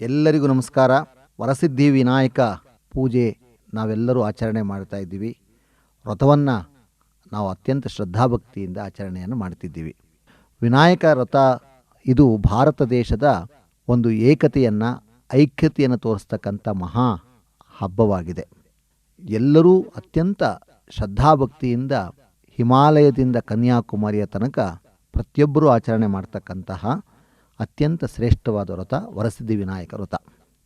ಎಲ್ಲರಿಗೂ ನಮಸ್ಕಾರ. ವರಸಿದ್ಧಿ ವಿನಾಯಕ ಪೂಜೆ ನಾವೆಲ್ಲರೂ ಆಚರಣೆ ಮಾಡ್ತಾ ಇದ್ದೀವಿ. ವ್ರತವನ್ನು ನಾವು ಅತ್ಯಂತ ಶ್ರದ್ಧಾಭಕ್ತಿಯಿಂದ ಆಚರಣೆಯನ್ನು ಮಾಡ್ತಿದ್ದೀವಿ. ವಿನಾಯಕ ವ್ರತ ಇದು ಭಾರತ ದೇಶದ ಒಂದು ಏಕತೆಯನ್ನು, ಐಕ್ಯತೆಯನ್ನು ತೋರಿಸ್ತಕ್ಕಂಥ ಮಹಾ ಹಬ್ಬವಾಗಿದೆ. ಎಲ್ಲರೂ ಅತ್ಯಂತ ಶ್ರದ್ಧಾಭಕ್ತಿಯಿಂದ ಹಿಮಾಲಯದಿಂದ ಕನ್ಯಾಕುಮಾರಿಯ ತನಕ ಪ್ರತಿಯೊಬ್ಬರೂ ಆಚರಣೆ ಮಾಡ್ತಕ್ಕಂತಹ ಅತ್ಯಂತ ಶ್ರೇಷ್ಠವಾದ ವ್ರತ ವರಸಿದ್ಧಿ ವಿನಾಯಕ ವ್ರತ.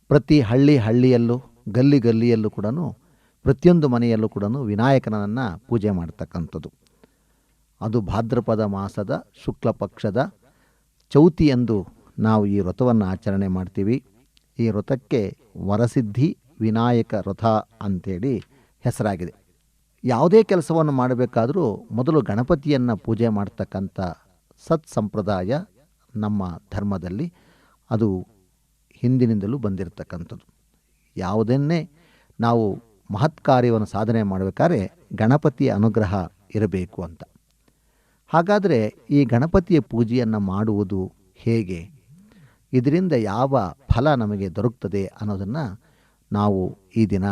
ಪ್ರತಿ ಹಳ್ಳಿಯಲ್ಲೂ ಗಲ್ಲಿಯಲ್ಲೂ ಕೂಡ ಪ್ರತಿಯೊಂದು ಮನೆಯಲ್ಲೂ ಕೂಡ ವಿನಾಯಕನನ್ನು ಪೂಜೆ ಮಾಡ್ತಕ್ಕಂಥದ್ದು. ಅದು ಭಾದ್ರಪದ ಮಾಸದ ಶುಕ್ಲ ಪಕ್ಷದ ಚೌತಿಯಂದು ನಾವು ಈ ವ್ರತವನ್ನು ಆಚರಣೆ ಮಾಡ್ತೀವಿ. ಈ ವ್ರತಕ್ಕೆ ವರಸಿದ್ಧಿ ವಿನಾಯಕ ವ್ರತ ಅಂಥೇಳಿ ಹೆಸರಾಗಿದೆ. ಯಾವುದೇ ಕೆಲಸವನ್ನು ಮಾಡಬೇಕಾದರೂ ಮೊದಲು ಗಣಪತಿಯನ್ನು ಪೂಜೆ ಮಾಡ್ತಕ್ಕಂಥ ಸತ್ ಸಂಪ್ರದಾಯ ನಮ್ಮ ಧರ್ಮದಲ್ಲಿ ಅದು ಹಿಂದಿನಿಂದಲೂ ಬಂದಿರತಕ್ಕಂಥದ್ದು. ಯಾವುದನ್ನೇ ನಾವು ಮಹತ್ ಕಾರ್ಯವನ್ನು ಸಾಧನೆ ಮಾಡಬೇಕಾದ್ರೆ ಗಣಪತಿಯ ಅನುಗ್ರಹ ಇರಬೇಕು ಅಂತ. ಹಾಗಾದರೆ ಈ ಗಣಪತಿಯ ಪೂಜೆಯನ್ನು ಮಾಡುವುದು ಹೇಗೆ, ಇದರಿಂದ ಯಾವ ಫಲ ನಮಗೆ ದೊರಕುತ್ತದೆ ಅನ್ನೋದನ್ನು ನಾವು ಈ ದಿನ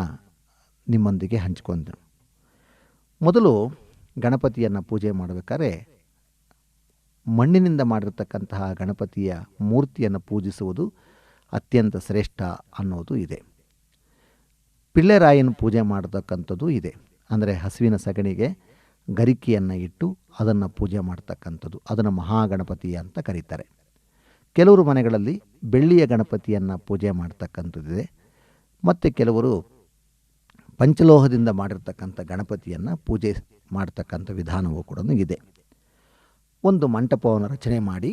ನಿಮ್ಮೊಂದಿಗೆ ಹಂಚ್ಕೊಂಡೆವು. ಮೊದಲು ಗಣಪತಿಯನ್ನು ಪೂಜೆ ಮಾಡಬೇಕಾದ್ರೆ ಮಣ್ಣಿನಿಂದ ಮಾಡಿರ್ತಕ್ಕಂತಹ ಗಣಪತಿಯ ಮೂರ್ತಿಯನ್ನು ಪೂಜಿಸುವುದು ಅತ್ಯಂತ ಶ್ರೇಷ್ಠ ಅನ್ನೋದು ಇದೆ. ಪಿಳ್ಳೆರಾಯನ ಪೂಜೆ ಮಾಡತಕ್ಕಂಥದ್ದು ಇದೆ. ಅಂದರೆ ಹಸುವಿನ ಸಗಣಿಗೆ ಗರಿಕೆಯನ್ನು ಇಟ್ಟು ಅದನ್ನು ಪೂಜೆ ಮಾಡ್ತಕ್ಕಂಥದ್ದು, ಅದನ್ನು ಮಹಾಗಣಪತಿ ಅಂತ ಕರೀತಾರೆ. ಕೆಲವರು ಮನೆಗಳಲ್ಲಿ ಬೆಳ್ಳಿಯ ಗಣಪತಿಯನ್ನು ಪೂಜೆ ಮಾಡ್ತಕ್ಕಂಥದ್ದಿದೆ. ಮತ್ತು ಕೆಲವರು ಪಂಚಲೋಹದಿಂದ ಮಾಡಿರ್ತಕ್ಕಂಥ ಗಣಪತಿಯನ್ನು ಪೂಜೆ ಮಾಡ್ತಕ್ಕಂಥ ವಿಧಾನವೂ ಕೂಡ ಇದೆ. ಒಂದು ಮಂಟಪವನ್ನು ರಚನೆ ಮಾಡಿ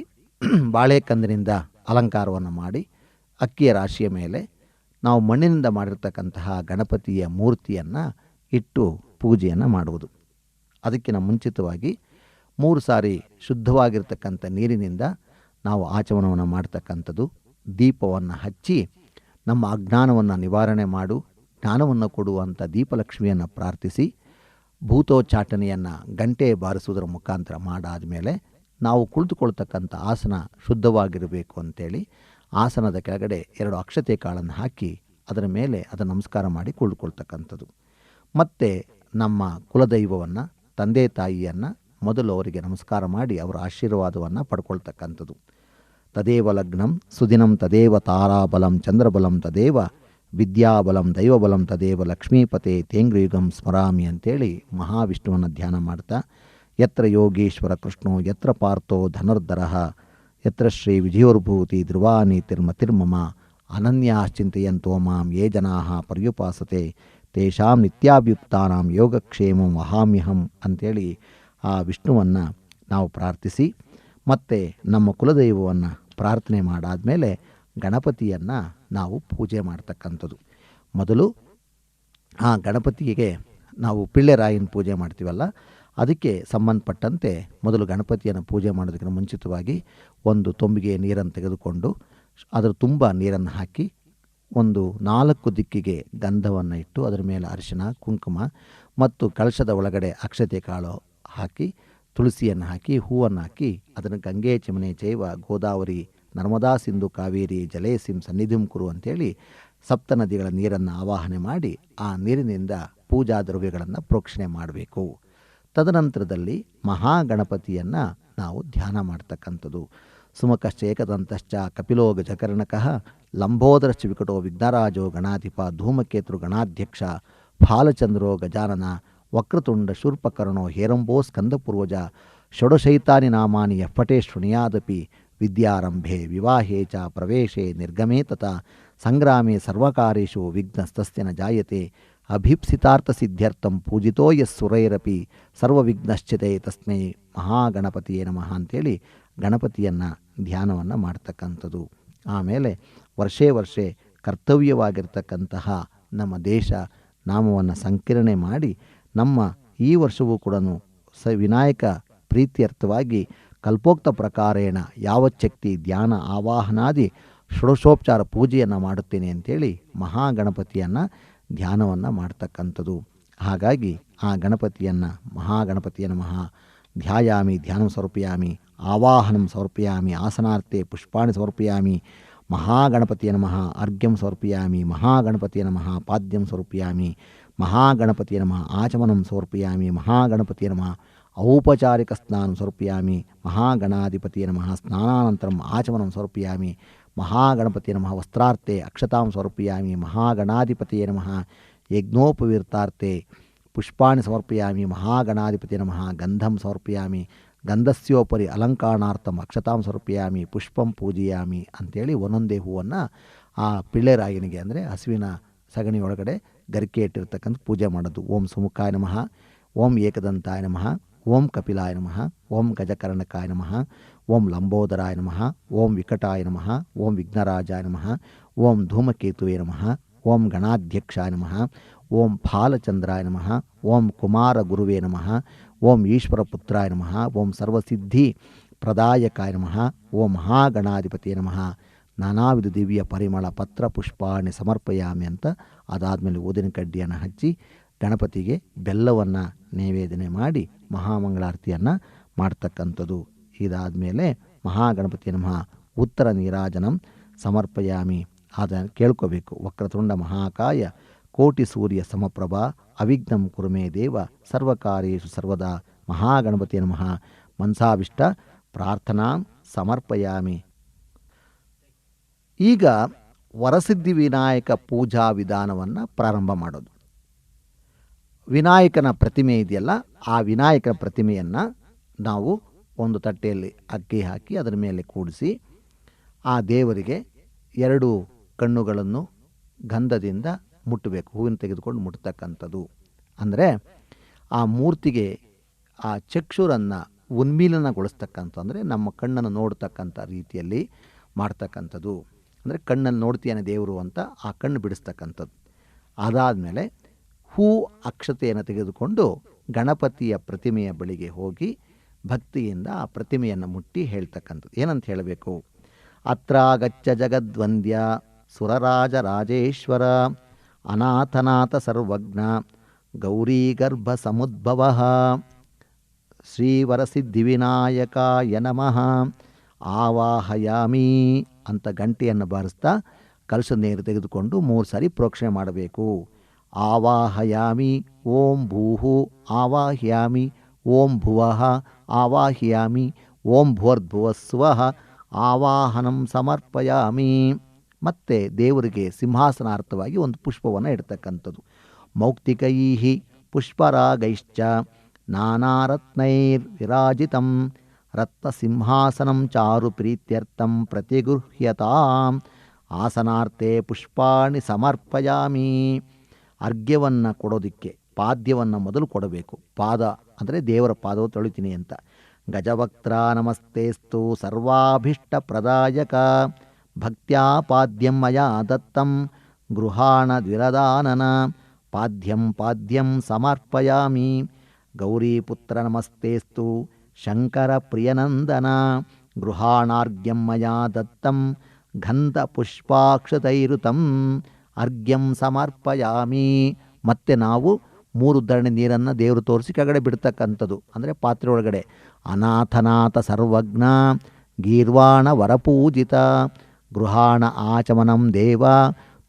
ಬಾಳೆಕಂದಿನಿಂದ ಅಲಂಕಾರವನ್ನು ಮಾಡಿ ಅಕ್ಕಿಯ ರಾಶಿಯ ಮೇಲೆ ನಾವು ಮಣ್ಣಿನಿಂದ ಮಾಡಿರ್ತಕ್ಕಂತಹ ಗಣಪತಿಯ ಮೂರ್ತಿಯನ್ನು ಇಟ್ಟು ಪೂಜೆಯನ್ನು ಮಾಡುವುದು. ಅದಕ್ಕಿಂತ ಮುಂಚಿತವಾಗಿ 3 ಸಾರಿ ಶುದ್ಧವಾಗಿರ್ತಕ್ಕಂಥ ನೀರಿನಿಂದ ನಾವು ಆಚಮನವನ್ನು ಮಾಡ್ತಕ್ಕಂಥದ್ದು. ದೀಪವನ್ನು ಹಚ್ಚಿ ನಮ್ಮ ಅಜ್ಞಾನವನ್ನು ನಿವಾರಣೆ ಮಾಡು, ಜ್ಞಾನವನ್ನು ಕೊಡುವಂಥ ದೀಪಲಕ್ಷ್ಮಿಯನ್ನು ಪ್ರಾರ್ಥಿಸಿ ಭೂತೋಚ್ಚಾಟನೆಯನ್ನು ಗಂಟೆ ಬಾರಿಸುವುದರ ಮುಖಾಂತರ ಮಾಡಾದ ಮೇಲೆ ನಾವು ಕುಳಿತುಕೊಳ್ತಕ್ಕಂಥ ಆಸನ ಶುದ್ಧವಾಗಿರಬೇಕು ಅಂಥೇಳಿ ಆಸನದ ಕೆಳಗಡೆ 2 ಅಕ್ಷತೆ ಕಾಳನ್ನು ಹಾಕಿ ಅದರ ಮೇಲೆ ಅದನ್ನು ನಮಸ್ಕಾರ ಮಾಡಿ ಕುಳಿತುಕೊಳ್ತಕ್ಕಂಥದ್ದು. ಮತ್ತು ನಮ್ಮ ಕುಲದೈವವನ್ನು, ತಂದೆ ತಾಯಿಯನ್ನು ಮೊದಲು ಅವರಿಗೆ ನಮಸ್ಕಾರ ಮಾಡಿ ಅವರ ಆಶೀರ್ವಾದವನ್ನು ಪಡ್ಕೊಳ್ತಕ್ಕಂಥದ್ದು. ತದೇವ ಲಗ್ನಂ ಸುದಿನಂ ತದೇವ ತಾರಾಬಲಂ ಚಂದ್ರಬಲಂ ತದೇವ ವಿದ್ಯಾಬಲಂ ದೈವಬಲಂ ತದೇವ ಲಕ್ಷ್ಮೀಪತೆ ತೇಂಗ್ರಯುಗಂ ಸ್ಮರಾಮಿ ಅಂತೇಳಿ ಮಹಾವಿಷ್ಣುವನ್ನು ಧ್ಯಾನ ಮಾಡ್ತಾ, ಯತ್ರ ಯೋಗೇಶ್ವರ ಕೃಷ್ಣೋ ಯತ್ರ ಪಾರ್ಥೋ ಧನುರ್ಧರಃ ಯತ್ರ ಶ್ರೀ ವಿಜಯೋರ್ಭೂತಿ ಧ್ರುವಾನೀತಿರ್ಮತಿರ್ಮಮ ಅನನ್ಯಾಶ್ಚಿಂತೆಯಂತೋ ಮಾಂ ಯೇ ಜನಾಃ ಪರ್ಯುಪಾಸತೆ ತೇಷಾಂ ನಿತ್ಯಾಭಿಯುಕ್ತಾನಾಂ ಯೋಗಕ್ಷೇಮಂ ವಹಾಮ್ಯಹಂ ಅಂಥೇಳಿ ಆ ವಿಷ್ಣುವನ್ನು ನಾವು ಪ್ರಾರ್ಥಿಸಿ, ಮತ್ತು ನಮ್ಮ ಕುಲದೈವವನ್ನು ಪ್ರಾರ್ಥನೆ ಮಾಡಾದಮೇಲೆ ಗಣಪತಿಯನ್ನು ನಾವು ಪೂಜೆ ಮಾಡ್ತಕ್ಕಂಥದ್ದು. ಮೊದಲು ಆ ಗಣಪತಿಗೆ ನಾವು ಪಿಳ್ಳೆರಾಯನ ಪೂಜೆ ಮಾಡ್ತೀವಲ್ಲ, ಅದಕ್ಕೆ ಸಂಬಂಧಪಟ್ಟಂತೆ ಮೊದಲು ಗಣಪತಿಯನ್ನು ಪೂಜೆ ಮಾಡೋದಕ್ಕಿಂತ ಮುಂಚಿತವಾಗಿ ಒಂದು ತೊಂಬಿಗೆ ನೀರನ್ನು ತೆಗೆದುಕೊಂಡು ಅದರ ತುಂಬ ನೀರನ್ನು ಹಾಕಿ ಒಂದು 4 ದಿಕ್ಕಿಗೆ ಗಂಧವನ್ನು ಇಟ್ಟು ಅದರ ಮೇಲೆ ಅರಿಶಿನ ಕುಂಕುಮ ಮತ್ತು ಕಳಶದ ಒಳಗಡೆ ಅಕ್ಷತೆ ಕಾಳು ಹಾಕಿ ತುಳಸಿಯನ್ನು ಹಾಕಿ ಹೂವನ್ನು ಹಾಕಿ ಅದನ್ನು ಗಂಗೆ ಚಮನೆ ಚೈವ ಗೋದಾವರಿ ನರ್ಮದಾ ಸಿಂಧು ಕಾವೇರಿ ಜಲೇಸಿಂ ಸನ್ನಿಧಿಂ ಕುರು ಅಂಥೇಳಿ 7 ನದಿಗಳ ನೀರನ್ನು ಆವಾಹನೆ ಮಾಡಿ ಆ ನೀರಿನಿಂದ ಪೂಜಾ ದ್ರವ್ಯಗಳನ್ನು ಪ್ರೋಕ್ಷಣೆ ಮಾಡಬೇಕು. ತದನಂತರದಲ್ಲಿ ಮಹಾಗಣಪತಿಯನ್ನು ನಾವು ಧ್ಯಾನ ಮಾಡ್ತಕ್ಕಂಥದ್ದು. ಸುಮಕಶ್ಚ ಏಕದಂತಶ್ಚ ಕಪಿಲೋ ಗಜಕರ್ಣಕಃ ಲಂಬೋದರಶ್ಚ ವಿಕಟೋ ವಿಘ್ನರಾಜೋ ಗಣಾಧಿಪ ಧೂಮಕೇತೃ ಗಣಾಧ್ಯಕ್ಷ ಫಾಲಚಂದ್ರೋ ಗಜಾನನ ವಕ್ರತುಂಡ ಶೂರ್ಪಕರ್ಣೋ ಹೇರಂಬೋ ಸ್ಕಂದಪೂರ್ವಜ ಷೋಡಶೈತಾನಿ ನಾಮಾನಿ ಯಪ್ಪಟೇ ಶೃಣಿಯಾದಪಿ ವಿದ್ಯಾರಂಭೆ ವಿವಾಹೇ ಚ ಪ್ರವೇಶೆ ನಿರ್ಗಮೇ ತಥಾ ಸಂಗ್ರಾಮೇ ಸರ್ವಕಾರೇಷು ವಿಘ್ನಸ್ತಸ್ಯ ನ ಜಾಯತೆ ಅಭೀಪ್ಸಿತಾರ್ಥಸಿದ್ಧ್ಯರ್ಥಂ ಪೂಜಿತೋ ಯಸ್ಸುರೈರಪಿ ಸರ್ವವಿಘ್ನಶ್ಚಿತೆ ತಸ್ಮೈ ಮಹಾಗಣಪತಿಯೇ ನಮಃ ಅಂಥೇಳಿ ಗಣಪತಿಯನ್ನು ಧ್ಯಾನವನ್ನು ಮಾಡ್ತಕ್ಕಂಥದ್ದು. ಆಮೇಲೆ ವರ್ಷೇ ಕರ್ತವ್ಯವಾಗಿರ್ತಕ್ಕಂತಹ ನಮ್ಮ ದೇಶ ನಾಮವನ್ನು ಸಂಕೀರ್ಣೆ ಮಾಡಿ ನಮ್ಮ ಈ ವರ್ಷವೂ ಕೂಡ ವಿನಾಯಕ ಪ್ರೀತ್ಯರ್ಥವಾಗಿ ಕಲ್ಪೋಕ್ತ ಪ್ರಕಾರೇಣ ಯಾವಚ್ಛಕ್ತಿ ಧ್ಯಾನ ಆವಾಹನಾದಿ ಷೋಡಶೋಪಚಾರ ಪೂಜೆಯನ್ನು ಮಾಡುತ್ತೇನೆ ಅಂಥೇಳಿ ಮಹಾಗಣಪತಿಯನ್ನು ಧ್ಯಾನವನ್ನು ಮಾಡ್ತಕ್ಕಂಥದ್ದು. ಹಾಗಾಗಿ ಆ ಗಣಪತಿಯನ್ನು ಮಹಾಗಣಪತಿಯ ನಮಃ ಧ್ಯಾಯಾಮಿ ಧ್ಯಾನಂ ಸಮರ್ಪಯಾಮಿ ಆವಾಹನಂ ಸಮರ್ಪಯಾಮಿ ಆಸನಾರ್ಥೆ ಪುಷ್ಪಾಣಿ ಸಮರ್ಪಯಾಮಿ ಮಹಾಗಣಪತಿಯ ನಮಃ ಅರ್ಘ್ಯಂ ಸಮರ್ಪಯಾಮಿ, ಮಹಾಗಣಪತಿಯ ನಮಃ ಪಾದ್ಯಂ ಸಮರ್ಪಯಾಮಿ, ಮಹಾಗಣಪತಿಯ ನಮಃ ಆಚಮನಂ ಸಮರ್ಪಯಾಮಿ, ಮಹಾಗಣಪತಿಯ ನಮಃ ಔಪಚಾರಿಕ ಸ್ನಾನಂ ಸಮರ್ಪಯಾಮಿ, ಮಹಾಗಣಾಧಿಪತಿಯ ನಮಃ ಸ್ನಾನಾನಂತರಂ ಆಚಮನಂ ಸಮರ್ಪಯಾಮಿ, ಮಹಾಗಣಪತಿಯ ನಮಃ ವಸ್ತ್ರಾರ್ತೆ ಅಕ್ಷತಾಂ ಸಮರ್ಪಯಾಮಿ, ಮಹಾಗಣಾಧಿಪತಿಯ ನಮಃ ಯಜ್ಞೋಪವೀರ್ತಾರ್ತೆ ಪುಷ್ಪಾಣಿ ಸಮರ್ಪಯಾಮಿ, ಮಹಾಗಣಾಧಿಪತಿಯ ನಮಃ ಗಂಧಂ ಸಮರ್ಪಯಾಮಿ, ಗಂಧಸ್ಯೋಪರಿ ಅಲಂಕಾರಣಾರ್ಥಂ ಅಕ್ಷತಾಂ ಸಮರ್ಪಯಾಮಿ, ಪುಷ್ಪಂ ಪೂಜೆಯಾಮಿ ಅಂಥೇಳಿ ಒಂದೊಂದೇ ಹೂವನ್ನು ಆ ಪಿಳ್ಳೆರಾಯನಿಗೆ ಅಂದರೆ ಹಸುವಿನ ಸಗಣಿ ಒಳಗಡೆ ಗರಿಕೆ ಇಟ್ಟಿರ್ತಕ್ಕಂಥ ಪೂಜೆ ಮಾಡೋದು. ಓಂ ಸುಮುಖಾಯ ನಮಃ, ಓಂ ಏಕದಂತಾಯ ನಮಃ, ಓಂ ಕಪಿಲಾಯ ನಮಃ, ಓಂ ಗಜಕರ್ಣಕಾಯ ನಮಃ, ಓಂ ಲಂಬೋದರಾಯ ನಮಃ, ಓಂ ವಿಕಟಾಯ ನಮಃ, ಓಂ ವಿಘ್ನರಾಜಾಯ ನಮಃ, ಓಂ ಧೂಮಕೇತುವೇ ನಮಃ, ಓಂ ಗಣಾಧ್ಯಕ್ಷಾಯ ನಮಃ, ಓಂ ಫಾಲಚಂದ್ರಾಯ ನಮಃ, ಓಂ ಕುಮಾರ ಗುರುವೇ ನಮಃ, ಓಂ ಈಶ್ವರಪುತ್ರಾಯ ನಮಃ, ಓಂ ಸರ್ವಸಿದ್ಧಿ ಪ್ರದಾಯಕಾಯ ನಮಃ, ಓಂ ಮಹಾಗಣಾಧಿಪತಿಯ ನಮಃ, ನಾನಾವಿಧ ದಿವ್ಯ ಪರಿಮಳ ಪತ್ರ ಪುಷ್ಪಾಣಿ ಸಮರ್ಪಯಾಮಿ ಅಂತ ಅದಾದಮೇಲೆ ಊದಿನ ಕಡ್ಡಿಯನ್ನು ಹಚ್ಚಿ ಗಣಪತಿಗೆ ಬೆಲ್ಲವನ್ನು ನೈವೇದ್ಯ ಮಾಡಿ ಮಹಾಮಂಗಳಾರತಿಯನ್ನು ಮಾಡ್ತಕ್ಕಂಥದ್ದು. ಇದಾದಮೇಲೆ ಮಹಾಗಣಪತಿಯ ನಮಃ ಉತ್ತರ ನೀರಾಜನಂ ಸಮರ್ಪಯಾಮಿ. ಅದನ್ನು ಕೇಳ್ಕೋಬೇಕು. ವಕ್ರತುಂಡ ಮಹಾಕಾಯ ಕೋಟಿ ಸೂರ್ಯ ಸಮಪ್ರಭಾ ಅವಿಘ್ನಂ ಕುರುಮೇ ದೇವ ಸರ್ವಕಾರ್ಯೇಷು ಸರ್ವದಾ ಮಹಾಗಣಪತಿಯ ನಮಃ ಮನಸಾಭಿಷ್ಟ ಪ್ರಾರ್ಥನಾ ಸಮರ್ಪಯಾಮಿ. ಈಗ ವರಸಿದ್ಧಿ ವಿನಾಯಕ ಪೂಜಾ ವಿಧಾನವನ್ನು ಪ್ರಾರಂಭ ಮಾಡೋದು. ವಿನಾಯಕನ ಪ್ರತಿಮೆ ಇದೆಯಲ್ಲ, ಆ ವಿನಾಯಕನ ಪ್ರತಿಮೆಯನ್ನು ನಾವು ಒಂದು ತಟ್ಟೆಯಲ್ಲಿ ಅಕ್ಕಿ ಹಾಕಿ ಅದರ ಮೇಲೆ ಕೂಡಿಸಿ ಆ ದೇವರಿಗೆ 2 ಕಣ್ಣುಗಳನ್ನು ಗಂಧದಿಂದ ಮುಟ್ಟಬೇಕು. ಹೂವಿನ ತೆಗೆದುಕೊಂಡು ಮುಟ್ಟತಕ್ಕಂಥದ್ದು. ಅಂದರೆ ಆ ಮೂರ್ತಿಗೆ ಆ ಚಕ್ಷುರನ್ನು ಉನ್ಮೀಲನಗೊಳಿಸ್ತಕ್ಕಂಥ, ಅಂದರೆ ನಮ್ಮ ಕಣ್ಣನ್ನು ನೋಡ್ತಕ್ಕಂಥ ರೀತಿಯಲ್ಲಿ ಮಾಡ್ತಕ್ಕಂಥದ್ದು. ಅಂದರೆ ಕಣ್ಣನ್ನು ನೋಡ್ತೀಯಾನೆ ದೇವರು ಅಂತ ಆ ಕಣ್ಣು ಬಿಡಿಸ್ತಕ್ಕಂಥದ್ದು. ಅದಾದಮೇಲೆ ಹೂ ಅಕ್ಷತೆಯನ್ನು ತೆಗೆದುಕೊಂಡು ಗಣಪತಿಯ ಪ್ರತಿಮೆಯ ಬಳಿಗೆ ಹೋಗಿ ಭಕ್ತಿಯಿಂದ ಆ ಪ್ರತಿಮೆಯನ್ನು ಮುಟ್ಟಿ ಹೇಳ್ತಕ್ಕಂಥದ್ದು. ಏನಂತ ಹೇಳಬೇಕು? ಅತ್ರಾಗಚ್ಚ ಜಗದ್ವಂದ್ಯ ಸುರರಾಜ ರಾಜೇಶ್ವರ ಅನಾಥನಾಥ ಸರ್ವಜ್ಞ ಗೌರೀಗರ್ಭ ಸಮುದ್ಭವ ಶ್ರೀವರಸಿದ್ಧಿವಿನಾಯಕಾಯ ನಮಃ ಆವಾಹಯಾಮಿ ಅಂತ ಗಂಟೆಯನ್ನು ಬಾರಿಸ್ತಾ ಕಲಶದ ನೀರು ತೆಗೆದುಕೊಂಡು 3 ಸಾರಿ ಪ್ರೋಕ್ಷಣೆ ಮಾಡಬೇಕು. ಆವಾಹಯಾಮಿ ಓಂ ಭೂಹು ಆವಾಹಯಾಮಿ ಓಂ ಭುವಃ ಆವಾಹಯಾಮಿ ಓಂ ಭುವರ್ಭುವಸ್ವಃ ಆವಾಹನಂ ಸಮರ್ಪಯಾಮಿ. ಮತ್ತು ದೇವರಿಗೆ ಸಿಂಹಾಸನಾರ್ಥವಾಗಿ ಒಂದು ಪುಷ್ಪವನ್ನು ಇಡ್ತಕ್ಕಂಥದ್ದು. ಮೌಕ್ತಿಕೈಹಿ ಪುಷ್ಪರಾಗೈಶ್ಚ ನಾನಾರತ್ನೈರ್ವಿರಾಜಿತಂ ರತ್ನಸಿಂಹಾಸನಂ ಚಾರು ಪ್ರೀತ್ಯರ್ಥಂ ಪ್ರತಿಗೃಹ್ಯತಾಂ ಆಸನಾರ್ಥೆ ಪುಷ್ಪಾಣಿ ಸಮರ್ಪಯಾಮಿ. ಅರ್ಘ್ಯವನ್ನು ಕೊಡೋದಕ್ಕೆ ಪಾದ್ಯವನ್ನು ಮೊದಲು ಕೊಡಬೇಕು. ಪಾದ ಅಂದರೆ ದೇವರ ಪಾದವು ತೊಳಿತೀನಿ ಅಂತ. ಗಜವಕ್ತ್ರ ನಮಸ್ತೇಸ್ತು ಸರ್ವಾಭೀಷ್ಟ ಪ್ರದಾಯಕ ಭಕ್ತ್ಯಾ ಪಾದ್ಯಂ ಮಯಾ ದತ್ತಂ ಗೃಹಾಣ ದ್ವಿರದಾನನ ಪಾದ್ಯಂ ಪಾದ್ಯಂ ಸಮರ್ಪಯಾಮಿ. ಗೌರೀಪುತ್ರ ನಮಸ್ತೇಸ್ತು ಶಂಕರ ಪ್ರಿಯನಂದನ ಗೃಹಾಣಾರ್ಘ್ಯಂ ಮಯಾ ದತ್ತಂ ಗಂಧ ಪುಷ್ಪಾಕ್ಷತೈರುತಂ ಅರ್ಘ್ಯಂ ಸಮರ್ಪಯಾಮಿ. ಮತ್ತೆ ನಾವು 3 ಉದ್ಧರಣೆ ನೀರನ್ನು ದೇವರು ತೋರಿಸಿ ಕೆಳಗಡೆ ಬಿಡ್ತಕ್ಕಂಥದ್ದು. ಅಂದರೆ ಪಾತ್ರೆ ಒಳಗಡೆ ಅನಾಥನಾಥ ಸರ್ವಜ್ಞ ಗೀರ್ವಾಣ ವರಪೂಜಿತ ಗೃಹಾಣ ಆಚಮನಂ ದೇವ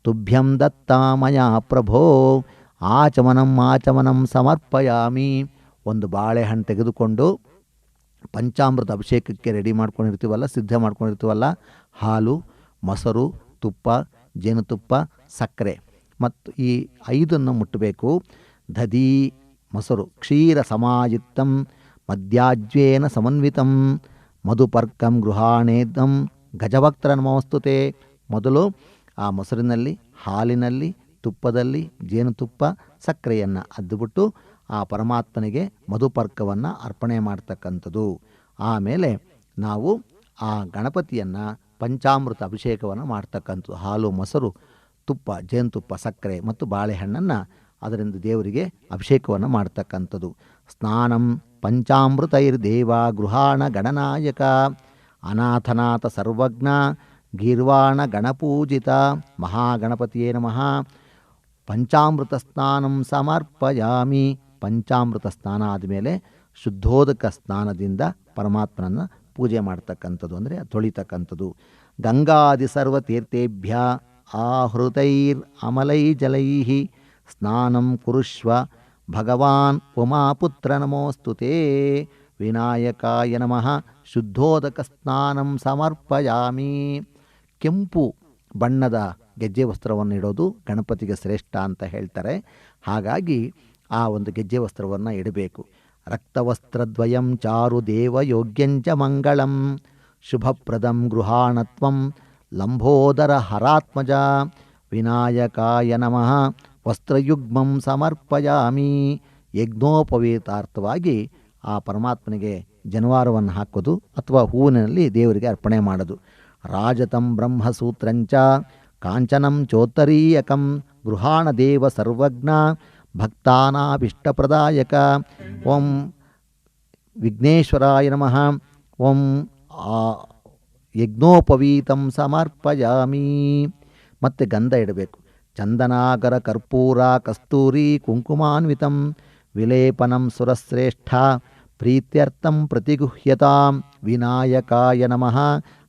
ತುಭ್ಯಂ ದತ್ತಾಮಯ ಪ್ರಭೋ ಆಚಮನಂ ಆಚಮನಂ ಸಮರ್ಪಯಾಮಿ. ಒಂದು ಬಾಳೆಹಣ್ಣು ತೆಗೆದುಕೊಂಡು ಪಂಚಾಮೃತ ಅಭಿಷೇಕಕ್ಕೆ ರೆಡಿ ಮಾಡ್ಕೊಂಡಿರ್ತೀವಲ್ಲ, ಸಿದ್ಧ ಮಾಡ್ಕೊಂಡಿರ್ತೀವಲ್ಲ, ಹಾಲು, ಮೊಸರು, ತುಪ್ಪ, ಜೇನುತುಪ್ಪ, ಸಕ್ಕರೆ ಮತ್ತು ಈ 5 ಮುಟ್ಟಬೇಕು. ದಧಿ ಮೊಸರು ಕ್ಷೀರ ಸಮಾಯುಕ್ತಂ ಮಧ್ಯಾಜ್ವೇನ ಸಮನ್ವಿತಂ ಮಧುಪರ್ಕಂ ಗೃಹಾಣೇದಂ ಗಜವಕ್ತ್ರ ನಮೋಸ್ತುತೆ. ಮೊದಲು ಆ ಮೊಸರಿನಲ್ಲಿ, ಹಾಲಿನಲ್ಲಿ, ತುಪ್ಪದಲ್ಲಿ ಜೇನುತುಪ್ಪ, ಸಕ್ಕರೆಯನ್ನು ಅದ್ದುಬಿಟ್ಟು ಆ ಪರಮಾತ್ಮನಿಗೆ ಮಧುಪರ್ಕವನ್ನು ಅರ್ಪಣೆ ಮಾಡ್ತಕ್ಕಂಥದ್ದು. ಆಮೇಲೆ ನಾವು ಆ ಗಣಪತಿಯನ್ನು ಪಂಚಾಮೃತ ಅಭಿಷೇಕವನ್ನು ಮಾಡ್ತಕ್ಕಂಥದ್ದು. ಹಾಲು, ಮೊಸರು, ತುಪ್ಪ, ಜೇನುತುಪ್ಪ, ಸಕ್ಕರೆ ಮತ್ತು ಬಾಳೆಹಣ್ಣನ್ನು ಅದರಿಂದ ದೇವರಿಗೆ ಅಭಿಷೇಕವನ್ನು ಮಾಡ್ತಕ್ಕಂಥದ್ದು. ಸ್ನಾನಂ ಪಂಚಾಮೃತೈರ್ದೇವ ಗೃಹಾಣ ಗಣನಾಯಕ ಅನಾಥನಾಥ ಸರ್ವಜ್ಞ ಗೀರ್ವಾಣ ಗಣಪೂಜಿತ ಮಹಾಗಣಪತಿಯೇ ನಮಃ ಪಂಚಾಮೃತ ಸ್ನಾನಂ ಸಮರ್ಪಯಾಮಿ. ಪಂಚಾಮೃತ ಸ್ನಾನ ಆದಮೇಲೆ ಶುದ್ಧೋದಕ ಸ್ನಾನದಿಂದ ಪರಮಾತ್ಮನನ್ನು ಪೂಜೆ ಮಾಡ್ತಕ್ಕಂಥದ್ದು, ಅಂದರೆ ತೊಳಿತಕ್ಕಂಥದ್ದು. ಗಂಗಾದಿ ಸರ್ವತೀರ್ಥೇಭ್ಯ ಆಹೃತೈರ್ ಅಮಲೈ ಜಲೈ ಸ್ನಾನಂ ಕುರುಷ್ವ ಭಗವಾನ್ ಉಮಾಪುತ್ರ ನಮೋಸ್ತುತೇ. ವಿನಾಯಕಾಯ ನಮಃ ಶುದ್ಧೋದಕ ಸ್ನಾನಂ ಸಮರ್ಪಯಾಮಿ. ಕೆಂಪು ಬಣ್ಣದ ಗೆಜ್ಜೆ ವಸ್ತ್ರವನ್ನು ಇಡೋದು ಗಣಪತಿಗೆ ಶ್ರೇಷ್ಠ ಅಂತ ಹೇಳ್ತಾರೆ. ಹಾಗಾಗಿ ಆ ಒಂದು ಗೆಜ್ಜೆ ವಸ್ತ್ರವನ್ನು ಇಡಬೇಕು. ರಕ್ತವಸ್ತ್ರದ್ವಯಂ ಚಾರು ದೇವಯೋಗ್ಯಂಚ ಮಂಗಳಂ ಶುಭಪ್ರದಂ ಗೃಹಾಣತ್ವಂ ಲಂಬೋದರ ಹರಾತ್ಮಜ. ವಿನಾಯಕಾಯ ನಮಃ ವಸ್ತ್ರಯುಗ್ಮಂ ಸಮರ್ಪಯಾಮಿ. ಯಜ್ಞೋಪವೀತಾರ್ಥವಾಗಿ ಆ ಪರಮಾತ್ಮನಿಗೆ ಜನವಾರವನ್ನು ಹಾಕೋದು ಅಥವಾ ಹೂವಿನಲ್ಲಿ ದೇವರಿಗೆ ಅರ್ಪಣೆ ಮಾಡೋದು. ರಾಜತಂ ಬ್ರಹ್ಮಸೂತ್ರಂಚ ಕಾಂಚನಂ ಚೋತ್ತರೀಯಕಂ ಗೃಹಾಣ ದೇವ ಸರ್ವಜ್ಞ ಭಕ್ತಾನಾಭಿಷ್ಟಪ್ರದಾಯಕ. ಓಂ ವಿಘ್ನೇಶ್ವರಾಯ ನಮಃ. ಓಂ ಯಜ್ಞೋಪವೀತಂ ಸಮರ್ಪಯಾಮಿ. ಮತ್ತು ಗಂಧ ಇಡಬೇಕು. ಚಂದನಾಗರ ಕರ್ಪೂರ ಕಸ್ತೂರಿ ಕುಂಕುಮಾನ್ವಿತಂ ವಿಲೇಪನಂ ಸುರಶ್ರೇಷ್ಠ ಪ್ರೀತ್ಯರ್ಥಂ ಪ್ರತಿಗುಹ್ಯತಾಂ. ವಿನಾಯಕಾಯ ನಮಃ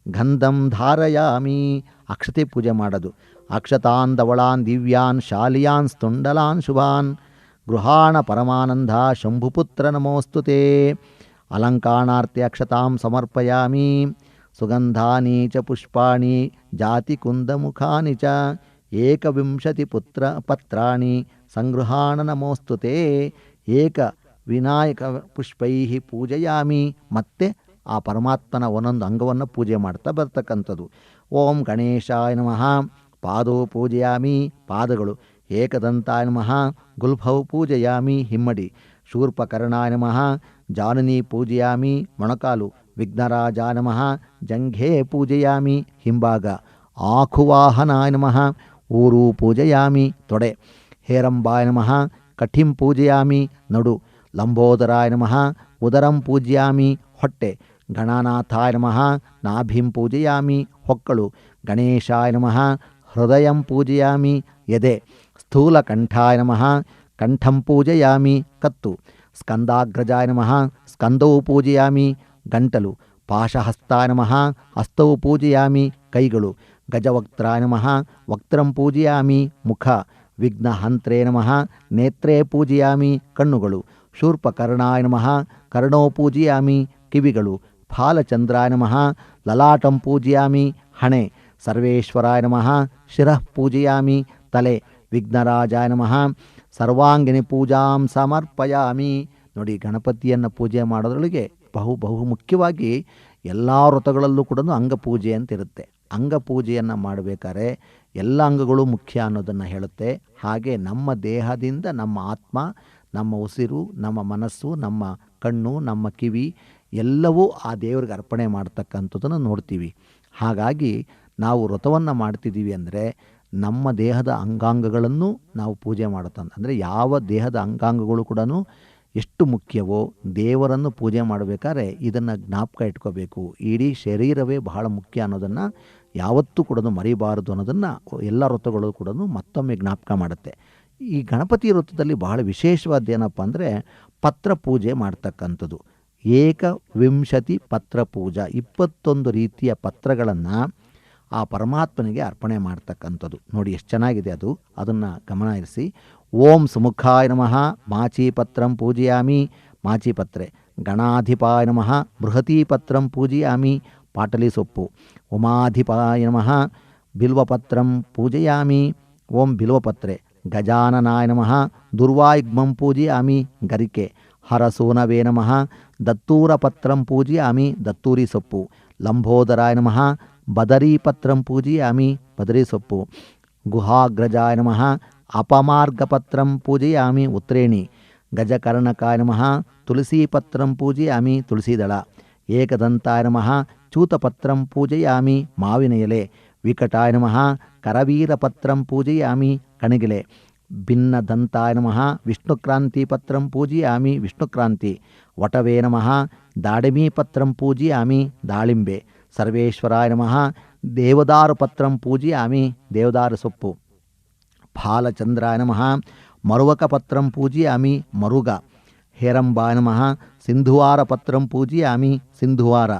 ಗಂಧಂ ಧಾರಯಾಮಿ. ಅಕ್ಷತೆ ಪೂಜೆ ಮಾಡೋದು. ಅಕ್ಷತಾನ್ ಧವಳಾನ್ ದಿವ್ಯಾನ್ ಶಾಲಿಯಾನ್ ಸ್ತುಂಡಲಾನ್ ಶುಭಾನ್ ಗೃಹಾಣ ಪರಮಾನಂದ ಶಂಭುಪುತ್ರ ನಮೋಸ್ತುತೇ. ಅಲಂಕಾರಾರ್ಥೆ ಅಕ್ಷತಾಂ ಸಮರ್ಪಯಾಮಿ. ಸುಗಂಧಾನಿ ಚ ಪುಷ್ಪಾಣಿ ಜಾತಿಕುಂದಮುಖಾನಿ ಚ ಏಕವಿಂಶತಿ ಪತ್ರಾಣಿ ಸಂಗೃಹಾಣ ನಮೋಸ್ತುತೇ. ಏಕ ವಿನಾಯಕ ಪುಷ್ಪೈ ಪೂಜೆಯಾಮಿ. ಮತ್ತೆ ಆ ಪರಮಾತ್ಮನ ಒಂದೊಂದು ಅಂಗವನ್ನು ಪೂಜೆ ಮಾಡ್ತಾ ಬರ್ತಕ್ಕಂಥದ್ದು. ಓಂ ಗಣೇಶಾಯ ನಮಃ ಪಾದೋ ಪೂಜೆಯಾಮಿ. ಪಾದಗಳು. ಏಕದಂತಾಯ ನಮಃ ಗುಲ್ಭೌ ಪೂಜೆಯಾಮಿ. ಹಿಮ್ಮಡಿ. ಶೂರ್ಪಕರ್ಣಾಯ ನಮಃ ಜಾನುನಿ ಪೂಜೆಯಾಮಿ. ಮೊಣಕಾಲು. ವಿಘ್ನರಾಜಾಯ ನಮಃ ಜಂಘೆ ಪೂಜೆಯಾಮಿ. ಹಿಂಭಾಗ. ಆಖುವಾಹನಾಯ ನಮಃ ಊರು ಪೂಜೆಯಾಮಿ. ತೊಡೆ. ಹೇರಂಬಾಯ ನಮಃ ಕಠಿಂ ಪೂಜೆಯಾಮಿ. ನಡು. ಲಂಬೋದರಾಯ ನಮಃ ಉದರಂ ಪೂಜೆಯಾಮಿ. ಹೊಟ್ಟೆ. ಗಣನಾಥಾಯ ನಮಃ ನಾಭಿಂ ಪೂಜೆಯಾಮಿ. ಹೊಕ್ಕಳು. ಗಣೇಶಾಯ ನಮಃ ಹೃದಯಂ ಪೂಜೆಯಾಮಿ. ಎದೆ. ಸ್ಥೂಲಕಂಠಾಯ ನಮಃ ಕಂಠಂ ಪೂಜೆಯಾಮಿ. ಕತ್ತು. ಸ್ಕಂದಾಗ್ರಜಾಯ ನಮಃ ಸ್ಕಂದೌ ಪೂಜೆಯಾಮಿ. ಗಂಟಲು. ಪಾಶಹಸ್ತಾಯ ನಮಃ ಹಸ್ತೌ ಪೂಜೆಯಾಮಿ. ಕೈಗಳು. ಗಜವಕ್ತ್ರಾಯ ನಮಃ ವಕ್ತ್ರಂ ಪೂಜೆಯಾಮಿ. ಮುಖ. ವಿಘ್ನಹಂತ್ರೇ ನಮಃ ನೇತ್ರೇ ಪೂಜೆಯಾಮಿ. ಕಣ್ಣುಗಳು. ಶೂರ್ಪಕರ್ಣಾಯ ನಮಃ ಕರ್ಣೋ ಪೂಜೆಯಾಮಿ. ಕಿವಿಗಳು. ಫಾಲಚಂದ್ರಾಯ ನಮಃ ಲಲಾಟಂ ಪೂಜೆಯಾಮಿ. ಹಣೆ. ಸರ್ವೇಶ್ವರಾಯ ನಮಃ ಶಿರಃ ಪೂಜೆಯಾಮಿ. ತಲೆ. ವಿಘ್ನರಾಜಾಯ ನಮಃ ಸರ್ವಾಂಗಿನಿ ಪೂಜಾಂ ಸಮರ್ಪಯಾಮಿ. ನೋಡಿ, ಗಣಪತಿಯನ್ನು ಪೂಜೆ ಮಾಡೋದ್ರೊಳಗೆ ಬಹು ಮುಖ್ಯವಾಗಿ ಎಲ್ಲ ವ್ರತಗಳಲ್ಲೂ ಕೂಡ ಅಂಗಪೂಜೆ ಅಂತ ಇರುತ್ತೆ. ಅಂಗಪೂಜೆಯನ್ನು ಮಾಡಬೇಕಾದ್ರೆ ಎಲ್ಲ ಅಂಗಗಳು ಮುಖ್ಯ ಅನ್ನೋದನ್ನು ಹೇಳುತ್ತೆ. ಹಾಗೆ ನಮ್ಮ ದೇಹದಿಂದ ನಮ್ಮ ಆತ್ಮ, ನಮ್ಮ ಉಸಿರು, ನಮ್ಮ ಮನಸ್ಸು, ನಮ್ಮ ಕಣ್ಣು, ನಮ್ಮ ಕಿವಿ ಎಲ್ಲವೂ ಆ ದೇವರಿಗೆ ಅರ್ಪಣೆ ಮಾಡ್ತಕ್ಕಂಥದ್ದನ್ನು ನೋಡ್ತೀವಿ. ಹಾಗಾಗಿ ನಾವು ವ್ರತವನ್ನು ಮಾಡ್ತಿದ್ದೀವಿ ಅಂದರೆ ನಮ್ಮ ದೇಹದ ಅಂಗಾಂಗಗಳನ್ನು ನಾವು ಪೂಜೆ ಮಾಡುತ್ತಂತ ಅಂದರೆ ಯಾವ ದೇಹದ ಅಂಗಾಂಗಗಳು ಕೂಡ ಎಷ್ಟು ಮುಖ್ಯವೋ ದೇವರನ್ನು ಪೂಜೆ ಮಾಡಬೇಕಾದ್ರೆ ಇದನ್ನು ಜ್ಞಾಪಕ ಇಟ್ಕೋಬೇಕು. ಇಡೀ ಶರೀರವೇ ಬಹಳ ಮುಖ್ಯ ಅನ್ನೋದನ್ನು ಯಾವತ್ತೂ ಕೂಡ ಮರಿಬಾರದು ಅನ್ನೋದನ್ನು ಎಲ್ಲ ವ್ರತಗಳು ಕೂಡ ಮತ್ತೊಮ್ಮೆ ಜ್ಞಾಪಕ ಮಾಡುತ್ತೆ. ಈ ಗಣಪತಿ ವ್ರತದಲ್ಲಿ ಬಹಳ ವಿಶೇಷವಾದ್ದೇನಪ್ಪ ಅಂದರೆ ಪತ್ರ ಪೂಜೆ ಮಾಡ್ತಕ್ಕಂಥದ್ದು. ಏಕವಿಂಶತಿ ಪತ್ರ ಪೂಜಾ, 21 ರೀತಿಯ ಪತ್ರಗಳನ್ನು ಆ ಪರಮಾತ್ಮನಿಗೆ ಅರ್ಪಣೆ ಮಾಡ್ತಕ್ಕಂಥದ್ದು. ನೋಡಿ ಎಷ್ಟು ಚೆನ್ನಾಗಿದೆ ಅದು, ಅದನ್ನು ಗಮನ ಇರಿಸಿ. ಓಂ ಸುಮುಖಾಯ ನಮಃ ಮಾಚೀಪತ್ರಂ ಪೂಜೆಯಾಮಿ. ಮಾಚೀಪತ್ರೆ. ಗಣಾಧಿಪಾಯ ನಮಃ ಬೃಹತೀಪತ್ರಂ ಪೂಜೆಯಾಮಿ. ಪಾಟಲಿ ಸೊಪ್ಪು. ಉಮಾಧಿಪಾಯ ನಮಃ ಬಿಲ್ವಪತ್ರಂ ಪೂಜೆಯಾಮಿ. ಓಂ ಬಿಲ್ವಪತ್ರೆ. ಗಜಾನನಾಯ ನಮಃ ದುರ್ವಾಯುಗ್ಮಂ ಪೂಜೆಯಾಮಿ. ಗರಿಕೆ. ಹರಸೂನವೇ ನಮಃ ದತ್ತೂರಪತ್ರಂ ಪೂಜೆಯಾಮಿ. ದತ್ತೂರಿ ಸೊಪ್ಪು. ಲಂಬೋದರಾಯ ನಮಃ ಬದರೀಪತ್ರಂ ಪೂಜೆಯಾಮಿ. ಬದರಿ ಸೊಪ್ಪು. ಗುಹಾಗ್ರಜಾಯ ನಮಃ ಅಪಮಾರ್ಗಪತ್ರಂ ಪೂಜೆಯಾಮಿ. ಉತ್ರೇಣಿ. ಗಜಕರ್ಣಕಾಯ ನಮಃ ತುಳಸೀಪತ್ರಂ ಪೂಜೆಯಾಮಿ. ತುಳಸೀದಳ. ಏಕದಂತಾಯ ನಮಃ ಚೂತಪತ್ರಂ ಪೂಜೆಯಾಮಿ. ಮಾವಿನ ಎಲೆ. ವಿಕಟಾಯ ನಮಃ ಕರವೀರಪತ್ರಂ ಪೂಜೆಯಾಮಿ. ಕಣಗಿಲೆ. ಭಿನ್ನದಂತಾಯ ನಮಃ ವಿಷ್ಣುಕ್ರಾಂತಿಪತ್ರಂ ಪೂಜೆಯಾಮಿ. ವಿಷ್ಣುಕ್ರಾಂತಿ. ವಟವೇ ನಮಃ ದಾಳಿಮೀಪತ್ರಂ ಪೂಜೆಯಾಮಿ. ದಾಳಿಂಬೆ. ಸರ್ವೇಶ್ವರಾಯ ನಮಃ ದೇವದಾರುಪತ್ರಂ ಪೂಜೆಯಾಮಿ. ದೇವದಾರು ಸೊಪ್ಪು. ಫಾಲಚಂದ್ರಾಯ ನಮಃ ಮರುವಕಪತ್ರಂ ಪೂಜೆಯಾಮಿ. ಮರುಗ. ಹೇರಂಬಾಯ ನಮಃ ಸಿಂಧುವಾರಪತ್ರಂ ಪೂಜೆಯಾಮಿ. ಸಿಂಧುವಾರ.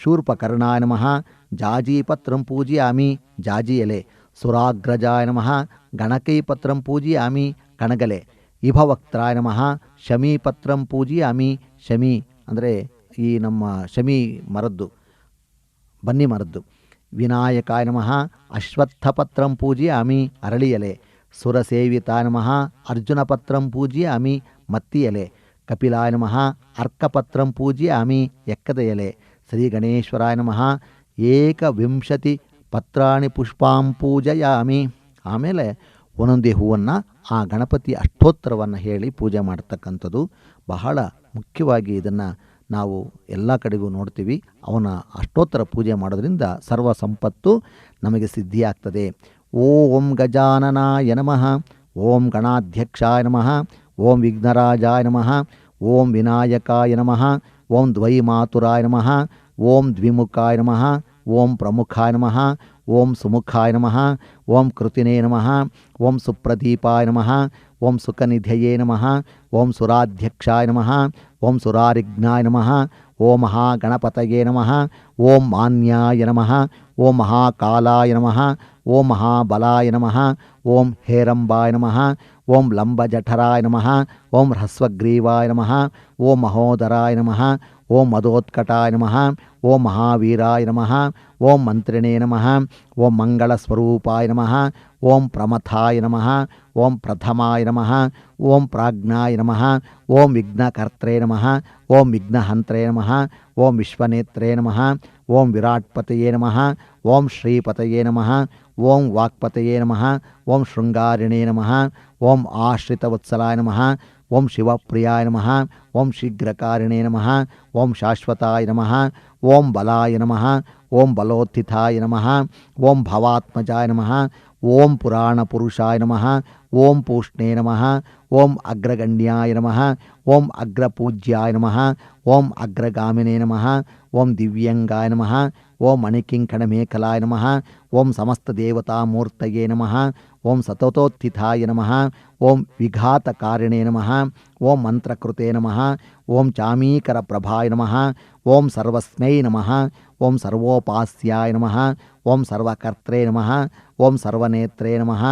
ಶೂರ್ಪಕರ್ಣಾಯ ನಮಃ ಜಾಜೀಪತ್ರಂ ಪೂಜಯಾಮಿ ಜಾಜಿ ಎಲೆ. ಸುರಾಗ್ರಜಾಯ ನಮಃ ಗಣಕೈಪತ್ರಂ ಪೂಜಯಾಮಿ ಕಣಗಲೆ. ಇಭವಕ್ತ್ರಾಯ ನಮಃ ಶಮೀಪತ್ರಂ ಪೂಜಯಾಮಿ ಶಮಿ ಅಂದರೆ ಈ ನಮ್ಮ ಶಮಿ ಮರದ್ದು, ಬನ್ನಿ ಮರದ್ದು. ವಿನಾಯಕಾಯ ನಮಃ ಅಶ್ವತ್ಥಪತ್ರಂ ಪೂಜಯಾಮಿ ಅರಳಿ ಎಲೆ. ಸುರಸೇವಿತಾಯ ನಮಃ ಅರ್ಜುನಪತ್ರಂ ಪೂಜಯಾಮಿ ಮತ್ತಿ ಎಲೆ. ಕಪಿಲಾಯ ನಮಃ ಅರ್ಕಪತ್ರಂ ಪೂಜಯಾಮಿ ಎಕ್ಕದ ಎಲೆ. ಶ್ರೀ ಗಣೇಶ್ವರಾಯ ನಮಃ ಏಕವಿಂಶತಿ ಪತ್ರಾಣಿ ಪುಷ್ಪಾಂ ಪೂಜಯಾಮಿ. ಆಮೇಲೆ ಒಂದೊಂದೇ ಹೂವನ್ನು ಆ ಗಣಪತಿ ಅಷ್ಟೋತ್ತರವನ್ನು ಹೇಳಿ ಪೂಜೆ ಮಾಡ್ತಕ್ಕಂಥದ್ದು ಬಹಳ ಮುಖ್ಯವಾಗಿ. ಇದನ್ನು ನಾವು ಎಲ್ಲ ಕಡೆಗೂ ನೋಡ್ತೀವಿ. ಅವನ ಅಷ್ಟೋತ್ತರ ಪೂಜೆ ಮಾಡೋದ್ರಿಂದ ಸರ್ವ ಸಂಪತ್ತು ನಮಗೆ ಸಿದ್ಧಿಯಾಗ್ತದೆ. ಓಂ ಗಜಾನನಾಯ ನಮಃ, ಓಂ ಗಣಾಧ್ಯಕ್ಷಾಯ ನಮಃ, ಓಂ ವಿಘ್ನರಾಜಾಯ ನಮಃ, ಓಂ ವಿನಾಯಕಾಯ ನಮಃ, ಓಂ ದ್ವೈಮಾತುರಾಯ ನಮಃ, ಓಂ ದ್ವಿಮುಖಾಯ ನಮಃ, ಓಂ ಪ್ರಮುಖಾಯ ನಮಃ, ಓಂ ಸುಮುಖಾಯ ನಮಃ, ಓಂ ಕೃತಿನೇ ನಮಃ, ಓಂ ಸುಪ್ರದೀಪಾಯ ನಮಃ, ಓಂ ಸುಖನಿಧಯೇ ನಮಃ, ಓಂ ಸುರಾಧ್ಯಕ್ಷಾಯ ನಮಃ, ಓಂ ಸುರಾರಿಘ್ನಾಯ ನಮಃ, ಓಂ ಮಹಾಗಣಪತಯೇ ನಮಃ, ಓಂ ಮಾನ್ಯಾಯ ನಮಃ, ಓಂ ಮಹಾಕಾಲಾಯ ನಮಃ, ಓಂ ಮಹಾಬಲಾಯ ನಮಃ, ಓಂ ಹೇರಂಬಾಯ ನಮಃ, ಓಂ ಲಂಬಜಠರಾಯ ನಮಃ, ಓಂ ಹ್ರಸ್ವಗ್ರೀವಾಯ ನಮಃ, ಓಂ ಮಹೋದರಾಯ ನಮಃ, ಓಂ ಮದೋತ್ಕಟಾಯ ನಮಃ, ಓಂ ಮಹಾವೀರಾಯ ನಮಃ, ಓಂ ಮಂತ್ರಿಣೇ ನಮಃ, ಓಂ ಮಂಗಳಸ್ವರೂಪಾಯ ನಮಃ, ಓಂ ಪ್ರಮಥಾಯ ನಮಃ, ಓಂ ಪ್ರಥಮಾಯ ನಮಃ, ಓಂ ಪ್ರಾಜ್ಞಾಯ ನಮಃ, ಓಂ ವಿಘ್ನಕರ್ತ್ರೇ ನಮಃ, ಓಂ ವಿಘ್ನಹಂತ್ರೇ ನಮಃ, ಓಂ ವಿಶ್ವನೇತ್ರೇ ನಮಃ, ಓಂ ವಿರಾಟ್ಪತಯೇ ನಮಃ, ಓಂ ಶ್ರೀಪತಯೇ ನಮಃ, ಓಂ ವಾಕ್ಪತಯೇ ನಮಃ, ಓಂ ಶೃಂಗಾರಿಣೇ ನಮಃ, ಓಂ ಆಶ್ರಿತವತ್ಸಲಾಯ ನಮಃ, ಓಂ ಶಿವಪ್ರಿಯಾಯ ನಮಃ, ಓಂ ಶೀಘ್ರಕಾರಿಣೇ ನಮಃ, ಓಂ ಶಾಶ್ವತಾಯ ನಮಃ, ಓಂ ಬಲಾಯ ನಮಃ, ಓಂ ಬಲೋತ್ಥಿತಾಯ ನಮಃ, ಓಂ ಭವಾತ್ಮಜಾಯ ನಮಃ, ಓಂ ಪುರಾಣಪುರುಷಾಯ ನಮಃ, ಓಂ ಪೂಷ್ಣೇ ನಮಃ, ಓಂ ಅಗ್ರಗಣ್ಯಾಯ ನಮಃ, ಓಂ ಅಗ್ರಪೂಜ್ಯಾಯ ನಮಃ, ಓಂ ಅಗ್ರಗಾಮಿನೇ ನಮಃ, ಓಂ ದಿವ್ಯಂಗಾಯ ನಮಃ, ಓಂ ಮಣಿಕಿಂಕಣಮೇಖಲಾಯ ನಮಃ, ಓಂ ಸಮಸ್ತದೇವತಾಮೂರ್ತಯೇ ನಮಃ, ಓಂ ಸತತೋತ್ಥಿತಾಯ ನಮಃ, ಓಂ ವಿಘಾತಕಾರಿಣೇ ನಮಃ, ಓಂ ಮಂತ್ರಕೃತೆ ನಮಃ, ಓಂ ಚಾಮೀಕರಪ್ರಭಾಯ ನಮಃ, ಓಂ ಸರ್ವಸ್ಮೈ ನಮಃ, ಓಂ ಸರ್ವೋಪಾಸ್ಯಾಯ ನಮಃ, ಓಂ ಸರ್ವಕರ್ತ್ರೇ ನಮಃ, ಓಂ ಸರ್ವನೇತ್ರೇ ನಮಃ,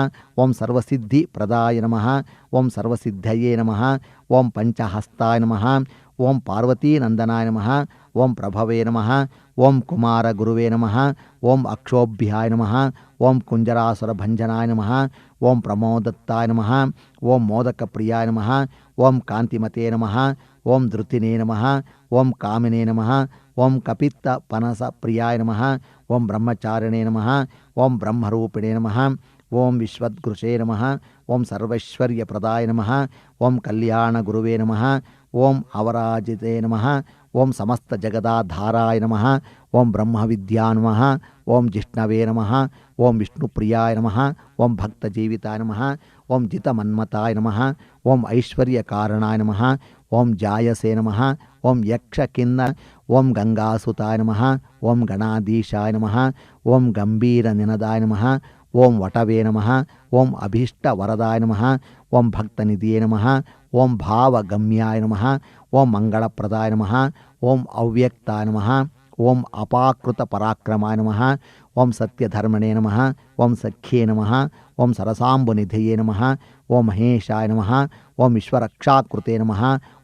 ಓಂ ಸರ್ವಸಿದ್ಧಿಪ್ರದಾಯ ನಮಃ, ಓಂ ಸರ್ವಸಿದ್ಧಯೇ ನಮಃ, ಓಂ ಪಂಚಹಸ್ತಾಯ ನಮಃ, ಓಂ ಪಾರ್ವತೀನಂದನಾಯ ನಮಃ, ಓಂ ಪ್ರಭವೇ ನಮಃ, ಓಂ ಕುಮಾರ ಗುರುವೇ ನಮಃ, ಓಂ ಅಕ್ಷೋಭ್ಯಾಯ ನಮಃ, ಓಂ ಕುಂಜರಾಸುರಭಂಜನಾಯ ನಮಃ, ಓಂ ಪ್ರಮೋದತ್ತಾಯ ನಮಃ, ಓಂ ಮೋದಕಪ್ರಿಯಾಯ ನಮಃ, ಓಂ ಕಾಂತಿಮತೇ ನಮಃ, ಓಂ ಧೃತಿನೇ ನಮಃ, ಓಂ ಕಾಮಿನೇ ನಮಃ, ಓಂ ಕಪಿತ್ತ ಪನಸ ಪ್ರಿಯಾಯ ನಮಃ, ಓಂ ಬ್ರಹ್ಮಚಾರಿಣೇ ನಮಃ, ಓಂ ಬ್ರಹ್ಮರೂಪಿಣೇ ನಮಃ, ಓಂ ವಿಶ್ವದ್ಗುರುಷೇ ನಮಃ, ಓಂ ಸರ್ವೈಶ್ವರ್ಯಪ್ರದಾಯ ನಮಃ, ಓಂ ಕಲ್ಯಾಣ ಗುರುವೇ ನಮಃ, ಓಂ ಅವರಾಜಿತೇ ನಮಃ, ಓಂ ಸಮಸ್ತ ಜಗದಾಧಾರಾಯ ನಮಃ, ಓಂ ಬ್ರಹ್ಮವಿದ್ಯಾ ನಮಃ, ಓಂ ಜಿಷ್ಣವೇ ನಮಃ, ಓಂ ವಿಷ್ಣುಪ್ರಿಯಾಯ ನಮಃ, ಓಂ ಭಕ್ತಜೀವಿತಾಯ ನಮಃ, ಓಂ ಜಿತಮನ್ಮತಾಯ ನಮಃ, ಓಂ ಐಶ್ವರ್ಯಕಾರಣಾಯ ನಮಃ, ಓಂ ಜಾಯಸೇ ನಮಃ, ಓಂ ಯಕ್ಷಕಿನ್ನ, ಓಂ ಗಂಗಾಸುತಾಯ ನಮಃ, ಓಂ ಗಣಾಧೀಶಾಯ ನಮಃ, ಓಂ ಗಂಭೀರನಿನದಾಯ ನಮಃ, ಓಂ ವಟವೇ ನಮಃ, ಓಂ ಅಭೀಷ್ಟವರದಾಯ ನಮಃ, ಓಂ ಭಕ್ತನಿಧಿಯೇ ನಮಃ, ಓಂ ಭಾವಗಮ್ಯಾಯ ನಮಃ, ಓಂ ಮಂಗಳಪ್ರದಾಯ ನಮಃ, ಓಂ ಅವ್ಯಕ್ತಾಯ ನಮಃ, ಓಂ ಅಪಾಕೃತ ಪರಾಕ್ರಮಾಯ ನಮಃ, ಓಂ ಸತ್ಯಧರ್ಮಣೇ ನಮಃ, ಓಂ ಸಖ್ಯೇ ನಮಃ, ಓಂ ಸರಸಾಂಬುನಿಧಯೇ ನಮಃ, ಓಂ ಮಹೇಶಾಯ ನಮಃ, ಓಂ ವಿಶ್ವರಕ್ಷಾಕೃತೆ ನಮಃ,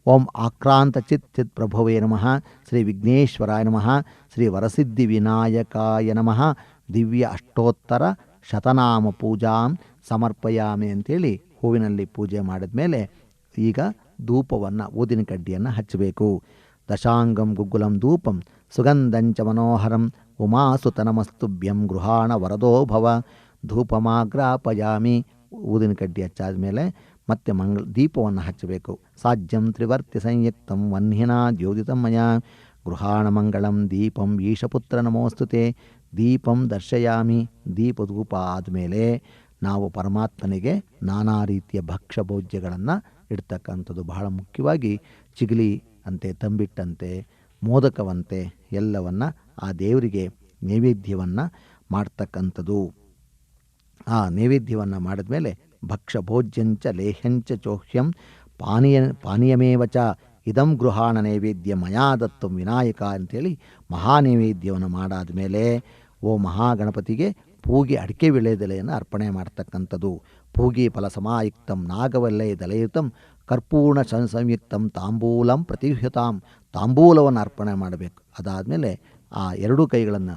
ಓಂ ಆಕ್ರಾಂತಚಿತ್ ಪ್ರಭುವೇ ನಮಃ, ಶ್ರೀ ವಿಘ್ನೇಶ್ವರಾಯ ನಮಃ, ಶ್ರೀ ವರಸಿದ್ಧಿ ವಿನಾಯಕಾಯ ನಮಃ. ದಿವ್ಯ ಅಷ್ಟೋತ್ತರ ಶತನಾಮ ಪೂಜಾಂ ಸಮರ್ಪಯಾಮಿ ಅಂತೇಳಿ ಹೂವಿನಲ್ಲಿ ಪೂಜೆ ಮಾಡಿದ ಮೇಲೆ ಈಗ ಧೂಪವನ್ನು, ಊದಿನ ಕಡ್ಡಿಯನ್ನು ಹಚ್ಚಬೇಕು. ದಶಾಂಗಂ ಗುಗ್ಗುಲಂ ಧೂಪಂ ಸುಗಂಧಂಚ ಮನೋಹರಂ ಉಮಾಸುತನಮಸ್ತುಭ್ಯಂ ಗೃಹಾಣ ವರದೋ ಭವ. ಧೂಪಮಾಗ್ರಾಪಯಾಮಿ. ಊದಿನ ಕಡ್ಡಿ ಹಚ್ಚಾದ ಮೇಲೆ ಮತ್ತೆ ದೀಪವನ್ನು ಹಚ್ಚಬೇಕು. ಸಾಜ್ಯಂ ತ್ರಿವರ್ತಿ ಸಂಯುಕ್ತಂ ವನ್ಹಿನಾ ದ್ಯೋದಿತಂ ಮಯಾ ಗೃಹಾಣ ಮಂಗಳಂ ದೀಪಂ ಈಶಪುತ್ರ ನಮೋಸ್ತುತೆ. ದೀಪಂ ದರ್ಶಯಾಮಿ. ದೀಪಧೂಪ ಆದಮೇಲೆ ನಾವು ಪರಮಾತ್ಮನಿಗೆ ನಾನಾ ರೀತಿಯ ಭಕ್ಷ್ಯ ಭೋಜ್ಯಗಳನ್ನು ಇಡ್ತಕ್ಕಂಥದ್ದು. ಬಹಳ ಮುಖ್ಯವಾಗಿ ಚಿಗಲಿ ಅಂತೆ, ತಂಬಿಟ್ಟಂತೆ, ಮೋದಕವಂತೆ ಎಲ್ಲವನ್ನು ಆ ದೇವರಿಗೆ ನೈವೇದ್ಯವನ್ನು ಮಾಡ್ತಕ್ಕಂಥದ್ದು. ಆ ನೈವೇದ್ಯವನ್ನು ಮಾಡಿದ ಮೇಲೆ ಭಕ್ಷ್ಯ ಭೋಜ್ಯಂಚ ಲೇಹ್ಯಂಚ ಚೋಹ್ಯಂ ಪಾನೀಯಮೇವ ಚ ಇದಂ ಗೃಹಾಣ ನೈವೇದ್ಯ ಮಯಾ ದತ್ತಂ ವಿನಾಯಕ ಅಂಥೇಳಿ ಮಹಾನೈವೇದ್ಯವನ್ನು ಮಾಡಾದ ಮೇಲೆ ಓ ಮಹಾಗಣಪತಿಗೆ ಪೂಗಿ ಅಡಿಕೆ ವಿಳೆದೆಲೆಯನ್ನು ಅರ್ಪಣೆ ಮಾಡ್ತಕ್ಕಂಥದ್ದು. ಪೂಗಿ ಫಲ ಸಮಾಯುಕ್ತಂ ನಾಗವಲ್ಲೈ ದಲಯುತಂ ಕರ್ಪೂರ್ಣ ಸಂಯುಕ್ತಂ ತಾಂಬೂಲಂ ಪ್ರತಿಹ್ಯತಾಂ. ತಾಂಬೂಲವನ್ನು ಅರ್ಪಣೆ ಮಾಡಬೇಕು. ಅದಾದಮೇಲೆ ಆ ಎರಡೂ ಕೈಗಳನ್ನು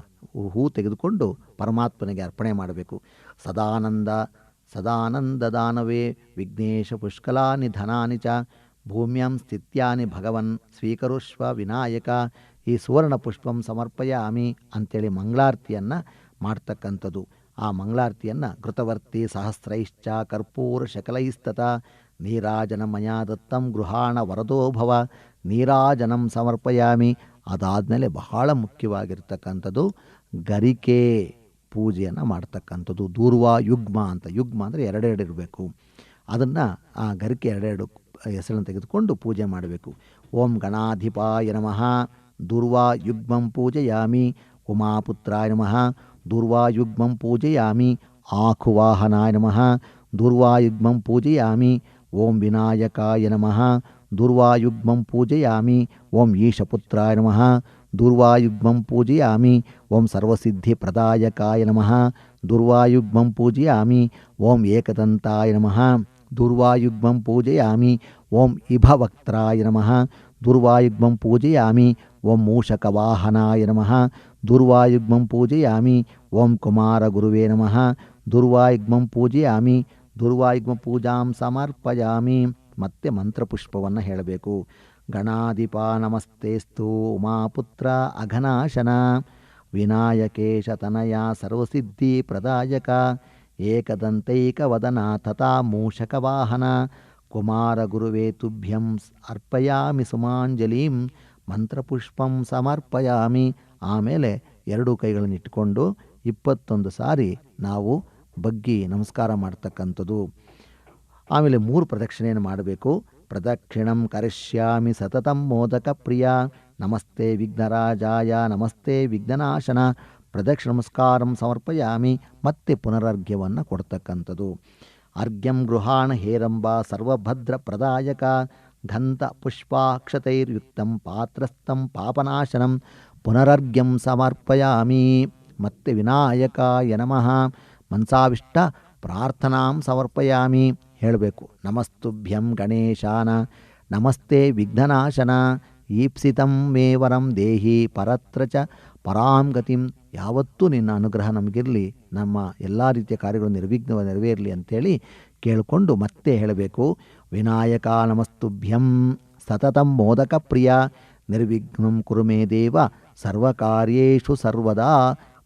ಹೂ ತೆಗೆದುಕೊಂಡು ಪರಮಾತ್ಮನಿಗೆ ಅರ್ಪಣೆ ಮಾಡಬೇಕು. ಸದಾನಂದ ದಾನವೇ ವಿಘ್ನೇಶ ಪುಷ್ಕಲಾನಿ ಧನಾನಿ ಚ ಭೂಮ್ಯಾಂ ಸ್ಥಿತ್ಯಾನಿ ಭಗವನ್ ಸ್ವೀಕರುಷ್ವ ವಿನಾಯಕ. ಈ ಸುವರ್ಣ ಪುಷ್ಪಂ ಸಮರ್ಪಯಾಮಿ ಅಂಥೇಳಿ ಮಂಗಳಾರತಿಯನ್ನು ಮಾಡ್ತಕ್ಕಂಥದ್ದು. ಆ ಮಂಗಳಾರತಿಯನ್ನು ಘೃತವರ್ತಿ ಸಹಸ್ರೈಶ್ಚ ಕರ್ಪೂರ ಶಕಲೈಸ್ತತ ನೀರಾಜನಮಯಾ ದತ್ತಂ ಗೃಹಾಣ ವರದೋ ಭವ ನೀರಾಜನಂ ಸಮರ್ಪಯಾಮಿ. ಅದಾದಮೇಲೆ ಬಹಳ ಮುಖ್ಯವಾಗಿರ್ತಕ್ಕಂಥದ್ದು ಗರಿಕೆ ಪೂಜೆಯನ್ನು ಮಾಡ್ತಕ್ಕಂಥದ್ದು. ದೂರ್ವಾ ಯುಗ್ಮ ಅಂತ, ಯುಗ್ಮ ಅಂದರೆ ಎರಡೆರಡು ಇರಬೇಕು. ಅದನ್ನು ಆ ಗರಿಕೆ ಎರಡೆರಡು ಹೆಸರನ್ನು ತೆಗೆದುಕೊಂಡು ಪೂಜೆ ಮಾಡಬೇಕು. ಓಂ ಗಣಾಧಿಪಾಯ ನಮಃ ದುರ್ವಾ ಯುಗ್ಮಂ ಪೂಜಯಾಮಿ. ಉಮಾಪುತ್ರಾಯ ನಮಃ ದುರ್ವಾ ಯುಗ್ಮಂ ಪೂಜಯಾಮಿ. ಆಖುವಾಹನಾಯ ನಮಃ ದುರ್ವಾ ಯುಗ್ಮಂ ಪೂಜಯಾಮಿ. ಓಂ ವಿನಾಯಕಾಯ ನಮಃ ದುರ್ವಾ ಯುಗ್ಮಂ ಪೂಜಯಾಮಿ. ಓಂ ಈಶಪುತ್ರಾಯ ನಮಃ ದುರ್ವಾ ಯುಗ್ಮಂ ಪೂಜಯಾಮಿ. ಓಂ ಸರ್ವಸಿದ್ಧಿಪ್ರದಾಯಕಾಯ ನಮಃ ದುರ್ವಾ ಯುಗ್ಮಂ ಪೂಜಯಾಮಿ. ಓಂ ಏಕದಂತಾಯ ನಮಃ ದುರ್ವಾ ಯುಗ್ಮಂ ಪೂಜಯಾಮಿ. ಓಂ ಇಭವಕ್ತ್ರಾಯ ನಮಃ ದುರ್ವಾ ಯುಗ್ಮಂ ಪೂಜಯಾಮಿ. ಓಂ ಮೂಷಕವಾಹನಾಯ ನಮಃ ದುರ್ವಾ ಯುಗ್ಮಂ ಪೂಜಯಾಮಿ. ಓಂ ಕುಮಾರಗುರುವೇ ನಮಃ ದುರ್ವಾ ಯುಗ್ಮಂ ಪೂಜಯಾಮಿ. ದುರ್ವಾ ಯುಗ್ಮ ಪೂಜಾಂ ಸಮರ್ಪಯಾಮಿ. ಮತ್ತೆ ಮಂತ್ರಪುಷ್ಪವನ್ನು ಹೇಳಬೇಕು. ಗಣಾಧಿಪ ನಮಸ್ತೇಸ್ತು ಉಮಾಪುತ್ರ ಅಘನಾಶನ ವಿನಾಯಕೇಶ ತನಯ ಸರ್ವಸಿದ್ಧಿ ಪ್ರದಾಯಕ ಏಕದಂತೈಕವದನ ತಥಾ ಮೂಷಕವಾಹನ ಕುಮಾರಗುರುವೇ ತುಭ್ಯಂ ಅರ್ಪಯಾಮಿ ಸುಮಾಂಜಲಿಂ ಮಂತ್ರಪುಷ್ಪಂ ಸಮರ್ಪಯಾಮಿ. ಆಮೇಲೆ ಎರಡೂ ಕೈಗಳನ್ನು ಇಟ್ಟುಕೊಂಡು 21 ಸಾರಿ ನಾವು ಬಗ್ಗಿ ನಮಸ್ಕಾರ ಮಾಡ್ತಕ್ಕಂಥದ್ದು. ಆಮೇಲೆ 3 ಪ್ರದಕ್ಷಿಣೆಯನ್ನು ಮಾಡಬೇಕು. ಪ್ರದಕ್ಷಿಣಂ ಕರಿಷ್ಯಾಮಿ ಸತತಂ ಮೋದಕ ಪ್ರಿಯ ನಮಸ್ತೆ ವಿಘ್ನರಾಜಾಯ ನಮಸ್ತೆ ವಿಘ್ನನಾಶನ ಪ್ರದಕ್ಷಿಣ ನಮಸ್ಕಾರಂ ಸಮರ್ಪಯಾಮಿ. ಮತ್ತೆ ಪುನರರ್ಘ್ಯವನ್ನು ಕೊಡ್ತಕ್ಕಂಥದ್ದು. ಅರ್ಘ್ಯಂ ಗೃಹಾಣ ಹೇರಂಬ ಸರ್ವಭದ್ರ ಪ್ರದಾಯಕ ಘಂತ ಪುಷ್ಪಾಕ್ಷತೈರ್ಯುಕ್ತಂ ಪಾತ್ರಸ್ಥಂ ಪಾಪನಾಶನಂ ಪುನರರ್ಘ್ಯಂ ಸಮರ್ಪಯಾಮಿ. ಮತ್ತೆ ವಿನಾಯಕಾಯ ನಮಃ ಮನ್ಸಾವಿಷ್ಟ ಪ್ರಾರ್ಥನಾಂ ಸಮರ್ಪಯಾಮಿ ಹೇಳಬೇಕು. ನಮಸ್ತುಭ್ಯಂ ಗಣೇಶಾನ ನಮಸ್ತೆ ವಿಘ್ನನಾಶನ ಈಪ್ಸಿತಂ ಮೇ ವರಂ ದೇಹಿ ಪರತ್ರ ಚ ಪರಾಂ ಗತಿಂ. ಯಾವತ್ತೂ ನಿನ್ನ ಅನುಗ್ರಹ ನಮಗಿರಲಿ, ನಮ್ಮ ಎಲ್ಲ ರೀತಿಯ ಕಾರ್ಯಗಳು ನಿರ್ವಿಘ್ನ ನೆರವೇರಲಿ ಅಂಥೇಳಿ ಕೇಳಿಕೊಂಡು ಮತ್ತೆ ಹೇಳಬೇಕು. ವಿನಾಯಕ ನಮಸ್ತುಭ್ಯಂ ಸತತಂ ಮೋದಕ ಪ್ರಿಯ ನಿರ್ವಿಘ್ನಂ ಕುರುಮೇ ದೇವ ಸರ್ವಕಾರ್ಯೇಷು ಸರ್ವದಾ.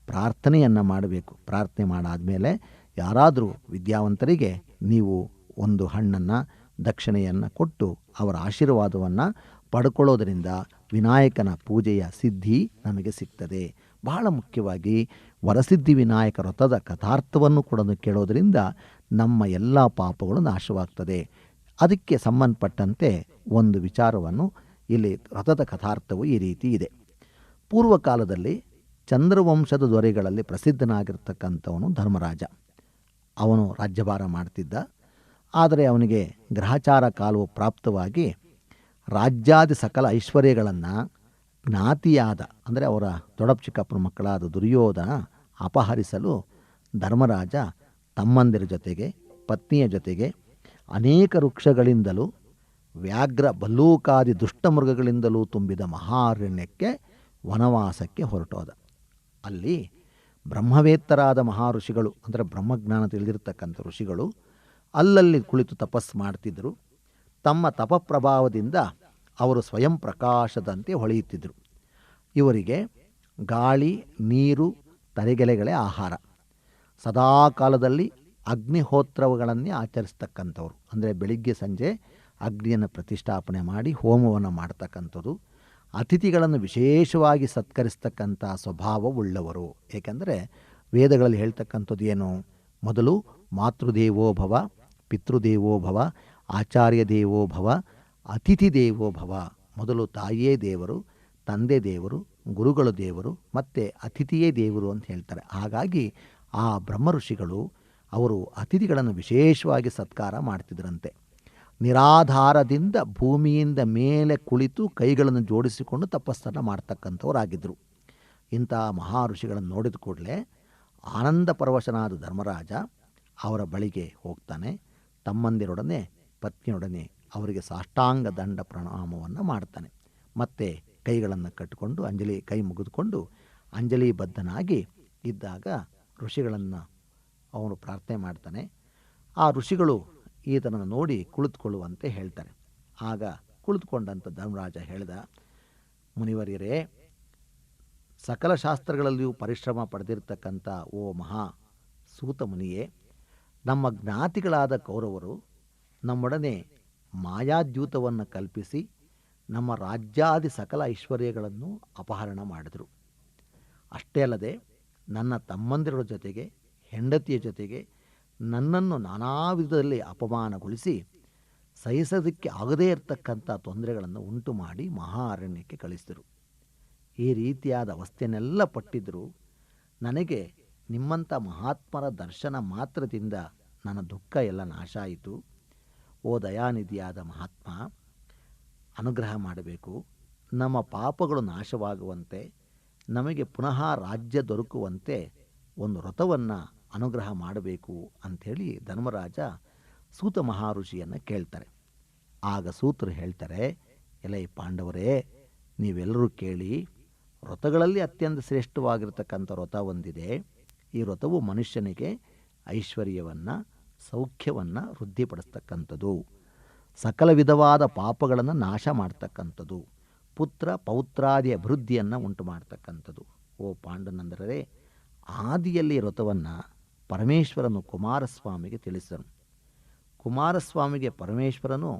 ಪ್ರಾರ್ಥನೆಯನ್ನು ಮಾಡಬೇಕು. ಪ್ರಾರ್ಥನೆ ಮಾಡಾದಮೇಲೆ ಯಾರಾದರೂ ವಿದ್ಯಾವಂತರಿಗೆ ನೀವು ಒಂದು ಹಣ್ಣನ್ನು ದಕ್ಷಿಣೆಯನ್ನು ಕೊಟ್ಟು ಅವರ ಆಶೀರ್ವಾದವನ್ನು ಪಡ್ಕೊಳ್ಳೋದರಿಂದ ವಿನಾಯಕನ ಪೂಜೆಯ ಸಿದ್ಧಿ ನಮಗೆ ಸಿಗ್ತದೆ. ಬಹಳ ಮುಖ್ಯವಾಗಿ ವರಸಿದ್ಧಿ ವಿನಾಯಕ ವ್ರತದ ಕಥಾರ್ಥವನ್ನು ಕೂಡ ಕೇಳೋದರಿಂದ ನಮ್ಮ ಎಲ್ಲ ಪಾಪಗಳು ನಾಶವಾಗ್ತದೆ. ಅದಕ್ಕೆ ಸಂಬಂಧಪಟ್ಟಂತೆ ಒಂದು ವಿಚಾರವನ್ನು ಇಲ್ಲಿ ವ್ರತದ ಕಥಾರ್ಥವು ಈ ರೀತಿ ಇದೆ. ಪೂರ್ವಕಾಲದಲ್ಲಿ ಚಂದ್ರವಂಶದ ದೊರೆಗಳಲ್ಲಿ ಪ್ರಸಿದ್ಧನಾಗಿರ್ತಕ್ಕಂಥವನು ಧರ್ಮರಾಜ. ಅವನು ರಾಜ್ಯಭಾರ ಮಾಡ್ತಿದ್ದ. ಆದರೆ ಅವನಿಗೆ ಗ್ರಹಚಾರ ಕಾಲವು ಪ್ರಾಪ್ತವಾಗಿ ರಾಜ್ಯಾದಿ ಸಕಲ ಐಶ್ವರ್ಯಗಳನ್ನು ಜ್ಞಾತಿಯಾದ ಅಂದರೆ ಅವರ ದೊಡ್ಡಪ್ಪ ಚಿಕ್ಕಪ್ಪನ ಮಕ್ಕಳಾದ ದುರ್ಯೋಧನ ಅಪಹರಿಸಲು ಧರ್ಮರಾಜ ತಮ್ಮಂದಿರ ಜೊತೆಗೆ ಪತ್ನಿಯ ಜೊತೆಗೆ ಅನೇಕ ವೃಕ್ಷಗಳಿಂದಲೂ ವ್ಯಾಘ್ರ ಭಲ್ಲೂಕಾದಿ ದುಷ್ಟಮೃಗಗಳಿಂದಲೂ ತುಂಬಿದ ಮಹಾರಣ್ಯಕ್ಕೆ ವನವಾಸಕ್ಕೆ ಹೊರಟೋದ. ಅಲ್ಲಿ ಬ್ರಹ್ಮವೇತ್ತರಾದ ಮಹಾಋಷಿಗಳು ಅಂದರೆ ಬ್ರಹ್ಮಜ್ಞಾನ ತಿಳಿದಿರ್ತಕ್ಕಂಥ ಋಷಿಗಳು ಅಲ್ಲಲ್ಲಿ ಕುಳಿತು ತಪಸ್ಸು ಮಾಡ್ತಿದ್ದರು. ತಮ್ಮ ತಪಪ್ರಭಾವದಿಂದ ಅವರು ಸ್ವಯಂ ಪ್ರಕಾಶದಂತೆ ಹೊಳೆಯುತ್ತಿದ್ದರು. ಇವರಿಗೆ ಗಾಳಿ ನೀರು ತರೆಗೆಲೆಗಳೇ ಆಹಾರ. ಸದಾಕಾಲದಲ್ಲಿ ಅಗ್ನಿಹೋತ್ರಗಳನ್ನೇ ಆಚರಿಸ್ತಕ್ಕಂಥವ್ರು. ಅಂದರೆ ಬೆಳಿಗ್ಗೆ ಸಂಜೆ ಅಗ್ನಿಯನ್ನು ಪ್ರತಿಷ್ಠಾಪನೆ ಮಾಡಿ ಹೋಮವನ್ನು ಮಾಡ್ತಕ್ಕಂಥದ್ದು. ಅತಿಥಿಗಳನ್ನು ವಿಶೇಷವಾಗಿ ಸತ್ಕರಿಸ್ತಕ್ಕಂಥ ಸ್ವಭಾವವುಳ್ಳವರು. ಏಕೆಂದರೆ ವೇದಗಳಲ್ಲಿ ಹೇಳ್ತಕ್ಕಂಥದ್ದು ಏನು? ಮೊದಲು ಮಾತೃದೇವೋಭವ, ಪಿತೃದೇವೋಭವ, ಆಚಾರ್ಯ ದೇವೋಭವ, ಅತಿಥಿ ದೇವೋಭವ. ಮೊದಲು ತಾಯಿಯೇ ದೇವರು, ತಂದೆ ದೇವರು, ಗುರುಗಳು ದೇವರು, ಮತ್ತು ಅತಿಥಿಯೇ ದೇವರು ಅಂತ ಹೇಳ್ತಾರೆ. ಹಾಗಾಗಿ ಆ ಬ್ರಹ್ಮ ಋಷಿಗಳು ಅವರು ಅತಿಥಿಗಳನ್ನು ವಿಶೇಷವಾಗಿ ಸತ್ಕಾರ ಮಾಡ್ತಿದ್ರಂತೆ. ನಿರಾಧಾರದಿಂದ ಭೂಮಿಯಿಂದ ಮೇಲೆ ಕುಳಿತು ಕೈಗಳನ್ನು ಜೋಡಿಸಿಕೊಂಡು ತಪಸ್ಸನ್ನು ಮಾಡ್ತಕ್ಕಂಥವರಾಗಿದ್ದರು. ಇಂತಹ ಮಹಾ ಋಷಿಗಳನ್ನು ನೋಡಿದ ಕೂಡಲೇ ಆನಂದ ಪರವಶನಾದ ಧರ್ಮರಾಜ ಅವರ ಬಳಿಗೆ ಹೋಗ್ತಾನೆ. ತಮ್ಮಂದಿರೊಡನೆ ಪತ್ನಿಯೊಡನೆ ಅವರಿಗೆ ಸಾಷ್ಟಾಂಗ ದಂಡ ಪ್ರಣಾಮವನ್ನು ಮಾಡ್ತಾನೆ. ಮತ್ತೆ ಕೈಗಳನ್ನು ಕಟ್ಟಿಕೊಂಡು ಕೈ ಮುಗಿದುಕೊಂಡು ಅಂಜಲಿಬದ್ಧನಾಗಿ ಇದ್ದಾಗ ಋಷಿಗಳನ್ನು ಅವನು ಪ್ರಾರ್ಥನೆ ಮಾಡ್ತಾನೆ. ಆ ಋಷಿಗಳು ಈತನನ್ನು ನೋಡಿ ಕುಳಿತುಕೊಳ್ಳುವಂತೆ ಹೇಳ್ತಾರೆ. ಆಗ ಕುಳಿತುಕೊಂಡಂಥ ಧರ್ಮರಾಜ ಹೇಳಿದ, ಮುನಿವರ್ಯರೇ, ಸಕಲ ಶಾಸ್ತ್ರಗಳಲ್ಲಿಯೂ ಪರಿಶ್ರಮ ಪಡೆದಿರತಕ್ಕಂಥ ಓ ಮಹಾ ಸೂತ ಮುನಿಯೇ, ನಮ್ಮ ಜ್ಞಾತಿಗಳಾದ ಕೌರವರು ನಮ್ಮೊಡನೆ ಮಾಯಾದ್ಯೂತವನ್ನು ಕಲ್ಪಿಸಿ ನಮ್ಮ ರಾಜ್ಯಾದಿ ಸಕಲ ಐಶ್ವರ್ಯಗಳನ್ನು ಅಪಹರಣ ಮಾಡಿದರು. ಅಷ್ಟೇ ಅಲ್ಲದೆ ನನ್ನ ತಮ್ಮಂದಿರ ಜೊತೆಗೆ ಹೆಂಡತಿಯ ಜೊತೆಗೆ ನನ್ನನ್ನು ನಾನಾ ವಿಧದಲ್ಲಿ ಅಪಮಾನಗೊಳಿಸಿ ಸಹಿಸೋದಕ್ಕೆ ಆಗದೇ ಇರತಕ್ಕಂಥ ತೊಂದರೆಗಳನ್ನು ಉಂಟು ಮಾಡಿ ಮಹಾ ಅರಣ್ಯಕ್ಕೆ ಕಳಿಸಿದರು. ಈ ರೀತಿಯಾದ ಅವಸ್ಥೆಯನ್ನೆಲ್ಲ ಪಟ್ಟಿದ್ದರೂ ನನಗೆ ನಿಮ್ಮಂಥ ಮಹಾತ್ಮರ ದರ್ಶನ ಮಾತ್ರದಿಂದ ನನ್ನ ದುಃಖ ಎಲ್ಲ ನಾಶ ಆಯಿತು. ಓ ದಯಾನಿಧಿಯಾದ ಮಹಾತ್ಮ, ಅನುಗ್ರಹ ಮಾಡಬೇಕು, ನಮ್ಮ ಪಾಪಗಳು ನಾಶವಾಗುವಂತೆ ನಮಗೆ ಪುನಃ ರಾಜ್ಯ ದೊರಕುವಂತೆ ಒಂದು ವ್ರತವನ್ನು ಅನುಗ್ರಹ ಮಾಡಬೇಕು ಅಂಥೇಳಿ ಧರ್ಮರಾಜ ಸೂತ ಮಹಾಋಷಿಯನ್ನು ಕೇಳ್ತಾರೆ. ಆಗ ಸೂತರು ಹೇಳ್ತಾರೆ, ಎಲೈ ಪಾಂಡವರೇ, ನೀವೆಲ್ಲರೂ ಕೇಳಿ, ವ್ರತಗಳಲ್ಲಿ ಅತ್ಯಂತ ಶ್ರೇಷ್ಠವಾಗಿರ್ತಕ್ಕಂಥ ವ್ರತ ಒಂದಿದೆ. ಈ ವ್ರತವು ಮನುಷ್ಯನಿಗೆ ಐಶ್ವರ್ಯವನ್ನು ಸೌಖ್ಯವನ್ನು ವೃದ್ಧಿಪಡಿಸ್ತಕ್ಕಂಥದ್ದು, ಸಕಲ ವಿಧವಾದ ಪಾಪಗಳನ್ನು ನಾಶ ಮಾಡ್ತಕ್ಕಂಥದ್ದು, ಪುತ್ರ ಪೌತ್ರಾದಿ ಅಭಿವೃದ್ಧಿಯನ್ನು ಉಂಟು ಮಾಡ್ತಕ್ಕಂಥದ್ದು. ಓ ಪಾಂಡುನಂದರೇ, ಆದಿಯಲ್ಲಿ ವ್ರತವನ್ನು ಪರಮೇಶ್ವರನು ಕುಮಾರಸ್ವಾಮಿಗೆ ತಿಳಿಸಿದನು. ಕುಮಾರಸ್ವಾಮಿಗೆ ಪರಮೇಶ್ವರನು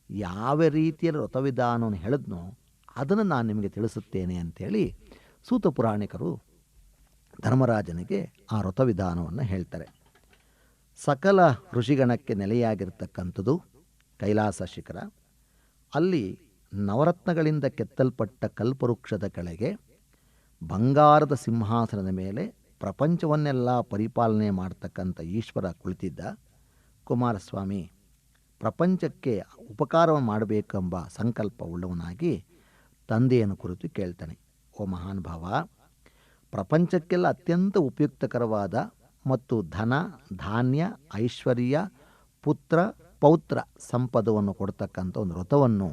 ಯಾವ ರೀತಿಯಲ್ಲಿ ವ್ರತವಿಧಾನವನ್ನು ಹೇಳಿದ್ನೋ ಅದನ್ನು ನಾನು ನಿಮಗೆ ತಿಳಿಸುತ್ತೇನೆ ಅಂಥೇಳಿ ಸೂತ ಪುರಾಣಿಕರು ಧರ್ಮರಾಜನಿಗೆ ಆ ವ್ರತವಿಧಾನವನ್ನು ಹೇಳ್ತಾರೆ. ಸಕಲ ಋಷಿಗಣಕ್ಕೆ ನೆಲೆಯಾಗಿರ್ತಕ್ಕಂಥದ್ದು ಕೈಲಾಸ ಶಿಖರ. ಅಲ್ಲಿ ನವರತ್ನಗಳಿಂದ ಕೆತ್ತಲ್ಪಟ್ಟ ಕಲ್ಪವೃಕ್ಷದ ಕೆಳಗೆ ಬಂಗಾರದ ಸಿಂಹಾಸನದ ಮೇಲೆ ಪ್ರಪಂಚವನ್ನೆಲ್ಲ ಪರಿಪಾಲನೆ ಮಾಡ್ತಕ್ಕಂಥ ಈಶ್ವರ ಕುಳಿತಿದ್ದ. ಕುಮಾರಸ್ವಾಮಿ ಪ್ರಪಂಚಕ್ಕೆ ಉಪಕಾರವನ್ನು ಮಾಡಬೇಕೆಂಬ ಸಂಕಲ್ಪ ಉಳ್ಳವನಾಗಿ ತಂದೆಯನ್ನು ಕುರಿತು ಕೇಳ್ತಾನೆ. ಓ ಮಹಾನುಭಾವ, ಪ್ರಪಂಚಕ್ಕೆಲ್ಲ ಅತ್ಯಂತ ಉಪಯುಕ್ತಕರವಾದ ಮತ್ತು ಧನ ಧಾನ್ಯ ಐಶ್ವರ್ಯ ಪುತ್ರ ಪೌತ್ರ ಸಂಪದವನ್ನು ಕೊಡ್ತಕ್ಕಂಥ ಒಂದು ವ್ರತವನ್ನು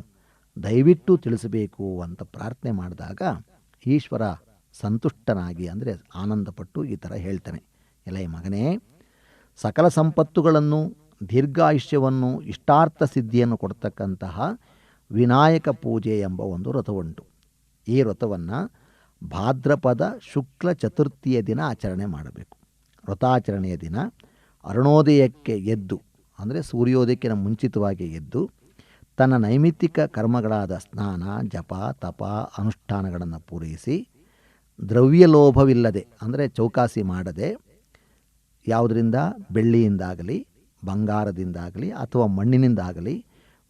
ದಯವಿಟ್ಟು ತಿಳಿಸಬೇಕು ಅಂತ ಪ್ರಾರ್ಥನೆ ಮಾಡಿದಾಗ ಈಶ್ವರ ಸಂತುಷ್ಟನಾಗಿ, ಅಂದರೆ ಆನಂದಪಟ್ಟು ಈ ಥರ ಹೇಳ್ತಾನೆ, ಎಲೈ ಮಗನೇ, ಸಕಲ ಸಂಪತ್ತುಗಳನ್ನು ದೀರ್ಘಾಯುಷ್ಯವನ್ನು ಇಷ್ಟಾರ್ಥ ಸಿದ್ಧಿಯನ್ನು ಕೊಡ್ತಕ್ಕಂತಹ ವಿನಾಯಕ ಪೂಜೆ ಎಂಬ ಒಂದು ವ್ರತವುಂಟು. ಈ ವ್ರತವನ್ನು ಭಾದ್ರಪದ ಶುಕ್ಲ ಚತುರ್ಥಿಯ ದಿನ ಆಚರಣೆ ಮಾಡಬೇಕು. ವ್ರತಾಚರಣೆಯ ದಿನ ಅರುಣೋದಯಕ್ಕೆ ಎದ್ದು, ಅಂದರೆ ಸೂರ್ಯೋದಯಕ್ಕಿಂತ ಮುಂಚಿತವಾಗಿ ಎದ್ದು ತನ್ನ ನೈಮಿತ್ತಿಕ ಕರ್ಮಗಳಾದ ಸ್ನಾನ ಜಪ ತಪ ಅನುಷ್ಠಾನಗಳನ್ನು ಪೂರೈಸಿ ದ್ರವ್ಯಲೋಭವಿಲ್ಲದೆ, ಅಂದರೆ ಚೌಕಾಸಿ ಮಾಡದೆ, ಯಾವುದರಿಂದ ಬೆಳ್ಳಿಯಿಂದಾಗಲಿ ಬಂಗಾರದಿಂದಾಗಲಿ ಅಥವಾ ಮಣ್ಣಿನಿಂದಾಗಲಿ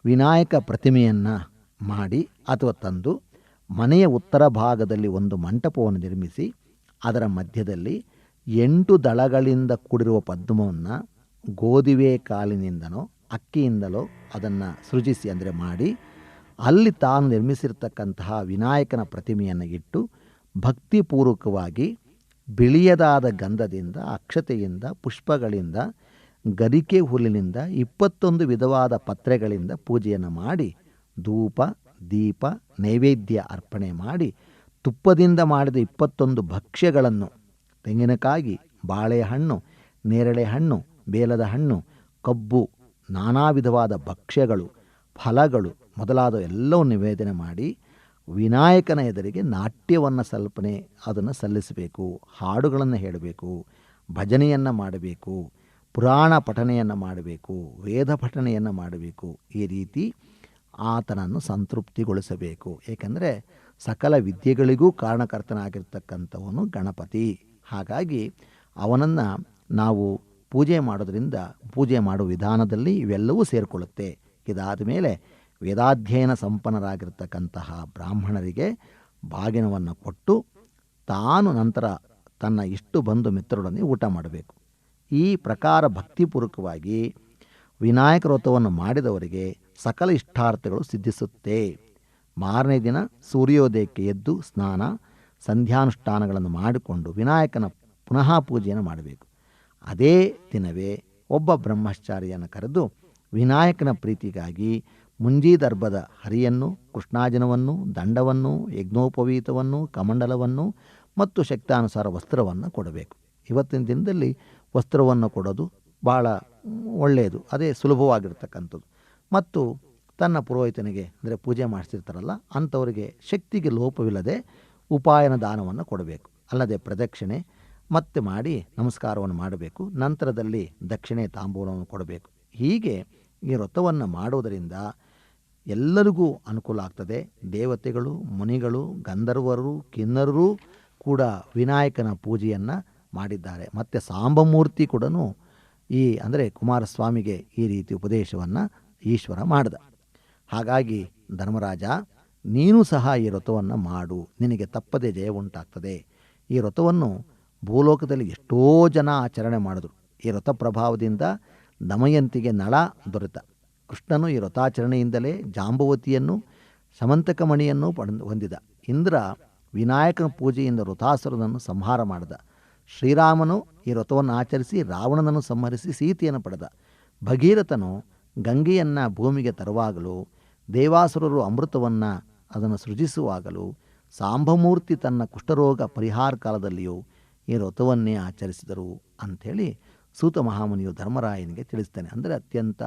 ವಿನಾಯಕ ಪ್ರತಿಮೆಯನ್ನು ಮಾಡಿ ಅಥವಾ ತಂದು ಮನೆಯ ಉತ್ತರ ಭಾಗದಲ್ಲಿ ಒಂದು ಮಂಟಪವನ್ನು ನಿರ್ಮಿಸಿ ಅದರ ಮಧ್ಯದಲ್ಲಿ 8 ದಳಗಳಿಂದ ಕೂಡಿರುವ ಪದ್ಮವನ್ನು ಗೋಧಿವೆ ಕಾಳಿನಿಂದನೋ ಅಕ್ಕಿಯಿಂದಲೋ ಅದನ್ನು ಸೃಜಿಸಿ, ಅಂದರೆ ಮಾಡಿ, ಅಲ್ಲಿ ತಾನು ನಿರ್ಮಿಸಿರ್ತಕ್ಕಂತಹ ವಿನಾಯಕನ ಪ್ರತಿಮೆಯನ್ನು ಇಟ್ಟು ಭಕ್ತಿಪೂರ್ವಕವಾಗಿ ಬಿಳಿಯದಾದ ಗಂಧದಿಂದ ಅಕ್ಷತೆಯಿಂದ ಪುಷ್ಪಗಳಿಂದ ಗರಿಕೆ ಹುಲ್ಲಿನಿಂದ 21 ವಿಧವಾದ ಪತ್ರೆಗಳಿಂದ ಪೂಜೆಯನ್ನು ಮಾಡಿ ಧೂಪ ದೀಪ ನೈವೇದ್ಯ ಅರ್ಪಣೆ ಮಾಡಿ ತುಪ್ಪದಿಂದ ಮಾಡಿದ 21 ಭಕ್ಷ್ಯಗಳನ್ನು, ತೆಂಗಿನಕಾಯಿ, ಬಾಳೆಹಣ್ಣು, ನೇರಳೆ ಹಣ್ಣು, ಬೇಲದ ಹಣ್ಣು, ಕಬ್ಬು, ನಾನಾ ವಿಧವಾದ ಭಕ್ಷ್ಯಗಳು, ಫಲಗಳು ಮೊದಲಾದ ಎಲ್ಲವೂ ನಿವೇದನೆ ಮಾಡಿ ವಿನಾಯಕನ ಎದುರಿಗೆ ನಾಟ್ಯವನ್ನು ಅದನ್ನು ಸಲ್ಲಿಸಬೇಕು, ಹಾಡುಗಳನ್ನು ಹೇಳಬೇಕು, ಭಜನೆಯನ್ನು ಮಾಡಬೇಕು, ಪುರಾಣ ಪಠನೆಯನ್ನು ಮಾಡಬೇಕು, ವೇದ ಪಠನೆಯನ್ನು ಮಾಡಬೇಕು. ಈ ರೀತಿ ಆತನನ್ನು ಸಂತೃಪ್ತಿಗೊಳಿಸಬೇಕು. ಏಕೆಂದರೆ ಸಕಲ ವಿದ್ಯೆಗಳಿಗೂ ಕಾರಣಕರ್ತನಾಗಿರ್ತಕ್ಕಂಥವನು ಗಣಪತಿ. ಹಾಗಾಗಿ ಅವನನ್ನು ನಾವು ಪೂಜೆ ಮಾಡೋದ್ರಿಂದ ಪೂಜೆ ಮಾಡುವ ವಿಧಾನದಲ್ಲಿ ಇವೆಲ್ಲವೂ ಸೇರಿಕೊಳ್ಳುತ್ತೆ. ಇದಾದ ಮೇಲೆ ವೇದಾಧ್ಯಯನ ಸಂಪನ್ನರಾಗಿರ್ತಕ್ಕಂತಹ ಬ್ರಾಹ್ಮಣರಿಗೆ ಬಾಗಿನವನ್ನು ಕೊಟ್ಟು ತಾನು ನಂತರ ತನ್ನ ಇಷ್ಟು ಬಂಧು ಮಿತ್ರರೊಡನೆ ಊಟ ಮಾಡಬೇಕು. ಈ ಪ್ರಕಾರ ಭಕ್ತಿಪೂರ್ವಕವಾಗಿ ವಿನಾಯಕ ವ್ರತವನ್ನು ಮಾಡಿದವರಿಗೆ ಸಕಲ ಇಷ್ಟಾರ್ಥಗಳು ಸಿದ್ಧಿಸುತ್ತೆ. ಮಾರನೇ ದಿನ ಸೂರ್ಯೋದಯಕ್ಕೆ ಎದ್ದು ಸ್ನಾನ ಸಂಧ್ಯಾನುಷ್ಠಾನಗಳನ್ನು ಮಾಡಿಕೊಂಡು ವಿನಾಯಕನ ಪುನಃ ಪೂಜೆಯನ್ನು ಮಾಡಬೇಕು. ಅದೇ ದಿನವೇ ಒಬ್ಬ ಬ್ರಹ್ಮಚಾರಿಯನ್ನು ಕರೆದು ವಿನಾಯಕನ ಪ್ರೀತಿಗಾಗಿ ಮುಂಜೀದರ್ಭದ ಹರಿಯನ್ನು, ಕೃಷ್ಣಾಜಿನವನ್ನು, ದಂಡವನ್ನು, ಯಜ್ಞೋಪವೀತವನ್ನು, ಕಮಂಡಲವನ್ನು ಮತ್ತು ಶಕ್ತಾನುಸಾರ ವಸ್ತ್ರವನ್ನು ಕೊಡಬೇಕು. ಇವತ್ತಿನ ದಿನದಲ್ಲಿ ವಸ್ತ್ರವನ್ನು ಕೊಡೋದು ಭಾಳ ಒಳ್ಳೆಯದು, ಅದೇ ಸುಲಭವಾಗಿರ್ತಕ್ಕಂಥದ್ದು. ಮತ್ತು ತನ್ನ ಪುರೋಹಿತನಿಗೆ ಅಂದರೆ ಪೂಜೆ ಮಾಡಿಸಿರ್ತಾರಲ್ಲ ಅಂಥವರಿಗೆ ಶಕ್ತಿಗೆ ಲೋಪವಿಲ್ಲದೆ ಉಪಾಯನ ದಾನವನ್ನು ಕೊಡಬೇಕು. ಅಲ್ಲದೆ ಪ್ರದಕ್ಷಿಣೆ ಮತ್ತೆ ಮಾಡಿ ನಮಸ್ಕಾರವನ್ನು ಮಾಡಬೇಕು. ನಂತರದಲ್ಲಿ ದಕ್ಷಿಣೆ ತಾಂಬೂಲವನ್ನು ಕೊಡಬೇಕು. ಹೀಗೆ ಈ ವ್ರತವನ್ನು ಮಾಡುವುದರಿಂದ ಎಲ್ಲರಿಗೂ ಅನುಕೂಲ ಆಗ್ತದೆ. ದೇವತೆಗಳು, ಮುನಿಗಳು, ಗಂಧರ್ವರು, ಕಿನ್ನರರು ಕೂಡ ವಿನಾಯಕನ ಪೂಜೆಯನ್ನು ಮಾಡಿದ್ದಾರೆ. ಮತ್ತು ಸಾಂಬಮೂರ್ತಿ ಕೂಡ ಅಂದರೆ ಕುಮಾರಸ್ವಾಮಿಗೆ ಈ ರೀತಿ ಉಪದೇಶವನ್ನು ಈಶ್ವರ ಮಾಡಿದ. ಹಾಗಾಗಿ ಧರ್ಮರಾಜ, ನೀನು ಸಹ ಈ ವ್ರತವನ್ನು ಮಾಡು, ನಿನಗೆ ತಪ್ಪದೆ ಜಯ ಉಂಟಾಗ್ತದೆ. ಈ ವ್ರತವನ್ನು ಭೂಲೋಕದಲ್ಲಿ ಎಷ್ಟೋ ಜನ ಆಚರಣೆ ಮಾಡಿದ್ರು. ಈ ವ್ರತ ಪ್ರಭಾವದಿಂದ ದಮಯಂತಿಗೆ ನಳ ದೊರೆತ. ಕೃಷ್ಣನು ಈ ವ್ರತಾಚರಣೆಯಿಂದಲೇ ಜಾಂಬವತಿಯನ್ನು, ಸಮಂತಕಮಣಿಯನ್ನು ಹೊಂದಿದ. ಇಂದ್ರ ವಿನಾಯಕನ ಪೂಜೆಯಿಂದ ವೃತಾಸುರನನ್ನು ಸಂಹಾರ ಮಾಡಿದ. ಶ್ರೀರಾಮನು ಈ ವ್ರತವನ್ನು ಆಚರಿಸಿ ರಾವಣನನ್ನು ಸಂಹರಿಸಿ ಸೀತೆಯನ್ನು ಪಡೆದ. ಭಗೀರಥನು ಗಂಗೆಯನ್ನು ಭೂಮಿಗೆ ತರುವಾಗಲೂ, ದೇವಾಸುರರು ಅಮೃತವನ್ನು ಅದನ್ನು ಸೃಜಿಸುವಾಗಲೂ, ಸಾಂಬಮೂರ್ತಿ ತನ್ನ ಕುಷ್ಠರೋಗ ಪರಿಹಾರ ಕಾಲದಲ್ಲಿಯೂ ಈ ವ್ರತವನ್ನೇ ಆಚರಿಸಿದರು ಅಂಥೇಳಿ ಸೂತ ಮಹಾಮುನಿಯು ಧರ್ಮರಾಯನಿಗೆ ತಿಳಿಸ್ತಾನೆ. ಅಂದರೆ ಅತ್ಯಂತ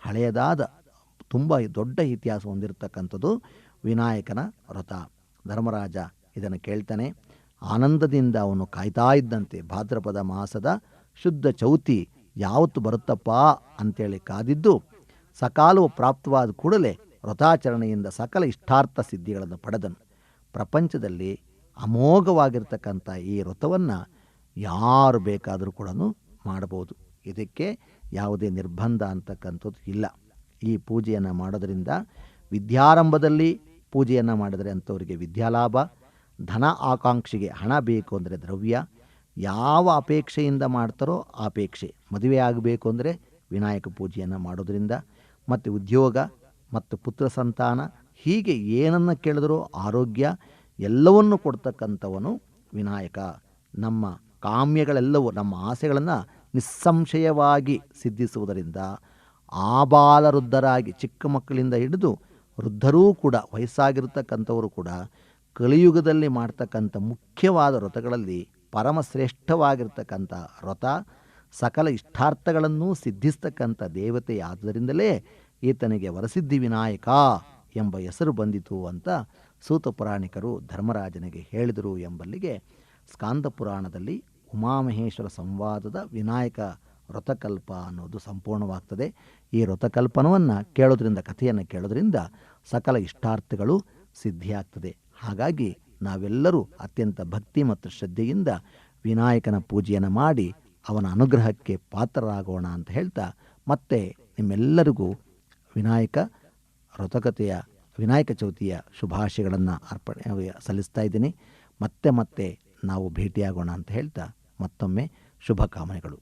ಹಳೆಯದಾದ ತುಂಬ ದೊಡ್ಡ ಇತಿಹಾಸ ಹೊಂದಿರತಕ್ಕಂಥದ್ದು ವಿನಾಯಕನ ವ್ರತ. ಧರ್ಮರಾಜ ಇದನ್ನು ಕೇಳ್ತಾನೆ. ಆನಂದದಿಂದ ಅವನು ಕಾಯ್ತಾ ಇದ್ದಂತೆ ಭಾದ್ರಪದ ಮಾಸದ ಶುದ್ಧ ಚೌತಿ ಯಾವತ್ತು ಬರುತ್ತಪ್ಪ ಅಂಥೇಳಿ ಕಾದಿದ್ದು, ಸಕಾಲವು ಪ್ರಾಪ್ತವಾದ ಕೂಡಲೇ ವ್ರತಾಚರಣೆಯಿಂದ ಸಕಲ ಇಷ್ಟಾರ್ಥ ಸಿದ್ಧಿಗಳನ್ನು ಪಡೆದನು. ಪ್ರಪಂಚದಲ್ಲಿ ಅಮೋಘವಾಗಿರ್ತಕ್ಕಂಥ ಈ ವ್ರತವನ್ನು ಯಾರು ಬೇಕಾದರೂ ಕೂಡ ಮಾಡಬಹುದು. ಇದಕ್ಕೆ ಯಾವುದೇ ನಿರ್ಬಂಧ ಅಂತಕ್ಕಂಥದ್ದು ಇಲ್ಲ. ಈ ಪೂಜೆಯನ್ನು ಮಾಡೋದರಿಂದ ವಿದ್ಯಾರಂಭದಲ್ಲಿ ಪೂಜೆಯನ್ನು ಮಾಡಿದರೆ ಅಂಥವರಿಗೆ ವಿದ್ಯಾಲಾಭ, ಧನ ಆಕಾಂಕ್ಷೆಗೆ ಹಣ ಬೇಕು ಅಂದರೆ ದ್ರವ್ಯ, ಯಾವ ಅಪೇಕ್ಷೆಯಿಂದ ಮಾಡ್ತಾರೋ ಆ ಅಪೇಕ್ಷೆ, ಮದುವೆ ಆಗಬೇಕು ಅಂದರೆ ವಿನಾಯಕ ಪೂಜೆಯನ್ನು ಮಾಡೋದರಿಂದ, ಮತ್ತು ಉದ್ಯೋಗ ಮತ್ತು ಪುತ್ರ ಸಂತಾನ, ಹೀಗೆ ಏನನ್ನು ಕೇಳಿದ್ರೂ ಆರೋಗ್ಯ ಎಲ್ಲವನ್ನು ಕೊಡ್ತಕ್ಕಂಥವನು ವಿನಾಯಕ. ನಮ್ಮ ಕಾಮ್ಯಗಳೆಲ್ಲವೂ, ನಮ್ಮ ಆಸೆಗಳನ್ನು ನಿಸ್ಸಂಶಯವಾಗಿ ಸಿದ್ಧಿಸುವುದರಿಂದ ಆಬಾಲವೃದ್ಧರಾಗಿ, ಚಿಕ್ಕ ಮಕ್ಕಳಿಂದ ಹಿಡಿದು ವೃದ್ಧರೂ ಕೂಡ, ವಯಸ್ಸಾಗಿರ್ತಕ್ಕಂಥವರು ಕೂಡ ಕಲಿಯುಗದಲ್ಲಿ ಮಾಡ್ತಕ್ಕಂಥ ಮುಖ್ಯವಾದ ವ್ರತಗಳಲ್ಲಿ ಪರಮಶ್ರೇಷ್ಠವಾಗಿರ್ತಕ್ಕಂಥ ವ್ರತ ಸಕಲ ಇಷ್ಟಾರ್ಥಗಳನ್ನು ಸಿದ್ಧಿಸ್ತಕ್ಕಂಥ ದೇವತೆಯಾದ್ದರಿಂದಲೇ ಈತನಿಗೆ ವರಸಿದ್ಧಿ ವಿನಾಯಕ ಎಂಬ ಹೆಸರು ಬಂದಿತು ಅಂತ ಸೂತ ಪುರಾಣಿಕರು ಧರ್ಮರಾಜನಿಗೆ ಹೇಳಿದರು ಎಂಬಲ್ಲಿಗೆ ಸ್ಕಾಂದ ಪುರಾಣದಲ್ಲಿ ಉಮಾಮಹೇಶ್ವರ ಸಂವಾದದ ವಿನಾಯಕ ವ್ರತಕಲ್ಪ ಅನ್ನೋದು ಸಂಪೂರ್ಣವಾಗ್ತದೆ. ಈ ವ್ರತಕಲ್ಪನವನ್ನು ಕೇಳೋದ್ರಿಂದ, ಕಥೆಯನ್ನು ಕೇಳೋದ್ರಿಂದ ಸಕಲ ಇಷ್ಟಾರ್ಥಗಳು ಸಿದ್ಧಿಯಾಗ್ತದೆ. ಹಾಗಾಗಿ ನಾವೆಲ್ಲರೂ ಅತ್ಯಂತ ಭಕ್ತಿ ಮತ್ತು ಶ್ರದ್ಧೆಯಿಂದ ವಿನಾಯಕನ ಪೂಜೆಯನ್ನು ಮಾಡಿ ಅವನ ಅನುಗ್ರಹಕ್ಕೆ ಪಾತ್ರರಾಗೋಣ ಅಂತ ಹೇಳ್ತಾ, ಮತ್ತೆ ನಿಮ್ಮೆಲ್ಲರಿಗೂ ವಿನಾಯಕ ವ್ರತಕತೆಯ ವಿನಾಯಕ ಚೌತಿಯ ಶುಭಾಶಯಗಳನ್ನು ಸಲ್ಲಿಸ್ತಾ ಇದ್ದೀನಿ. ಮತ್ತೆ ನಾವು ಭೇಟಿಯಾಗೋಣ ಅಂತ ಹೇಳ್ತಾ ಮತ್ತೊಮ್ಮೆ ಶುಭ ಕಾಮನೆಗಳು.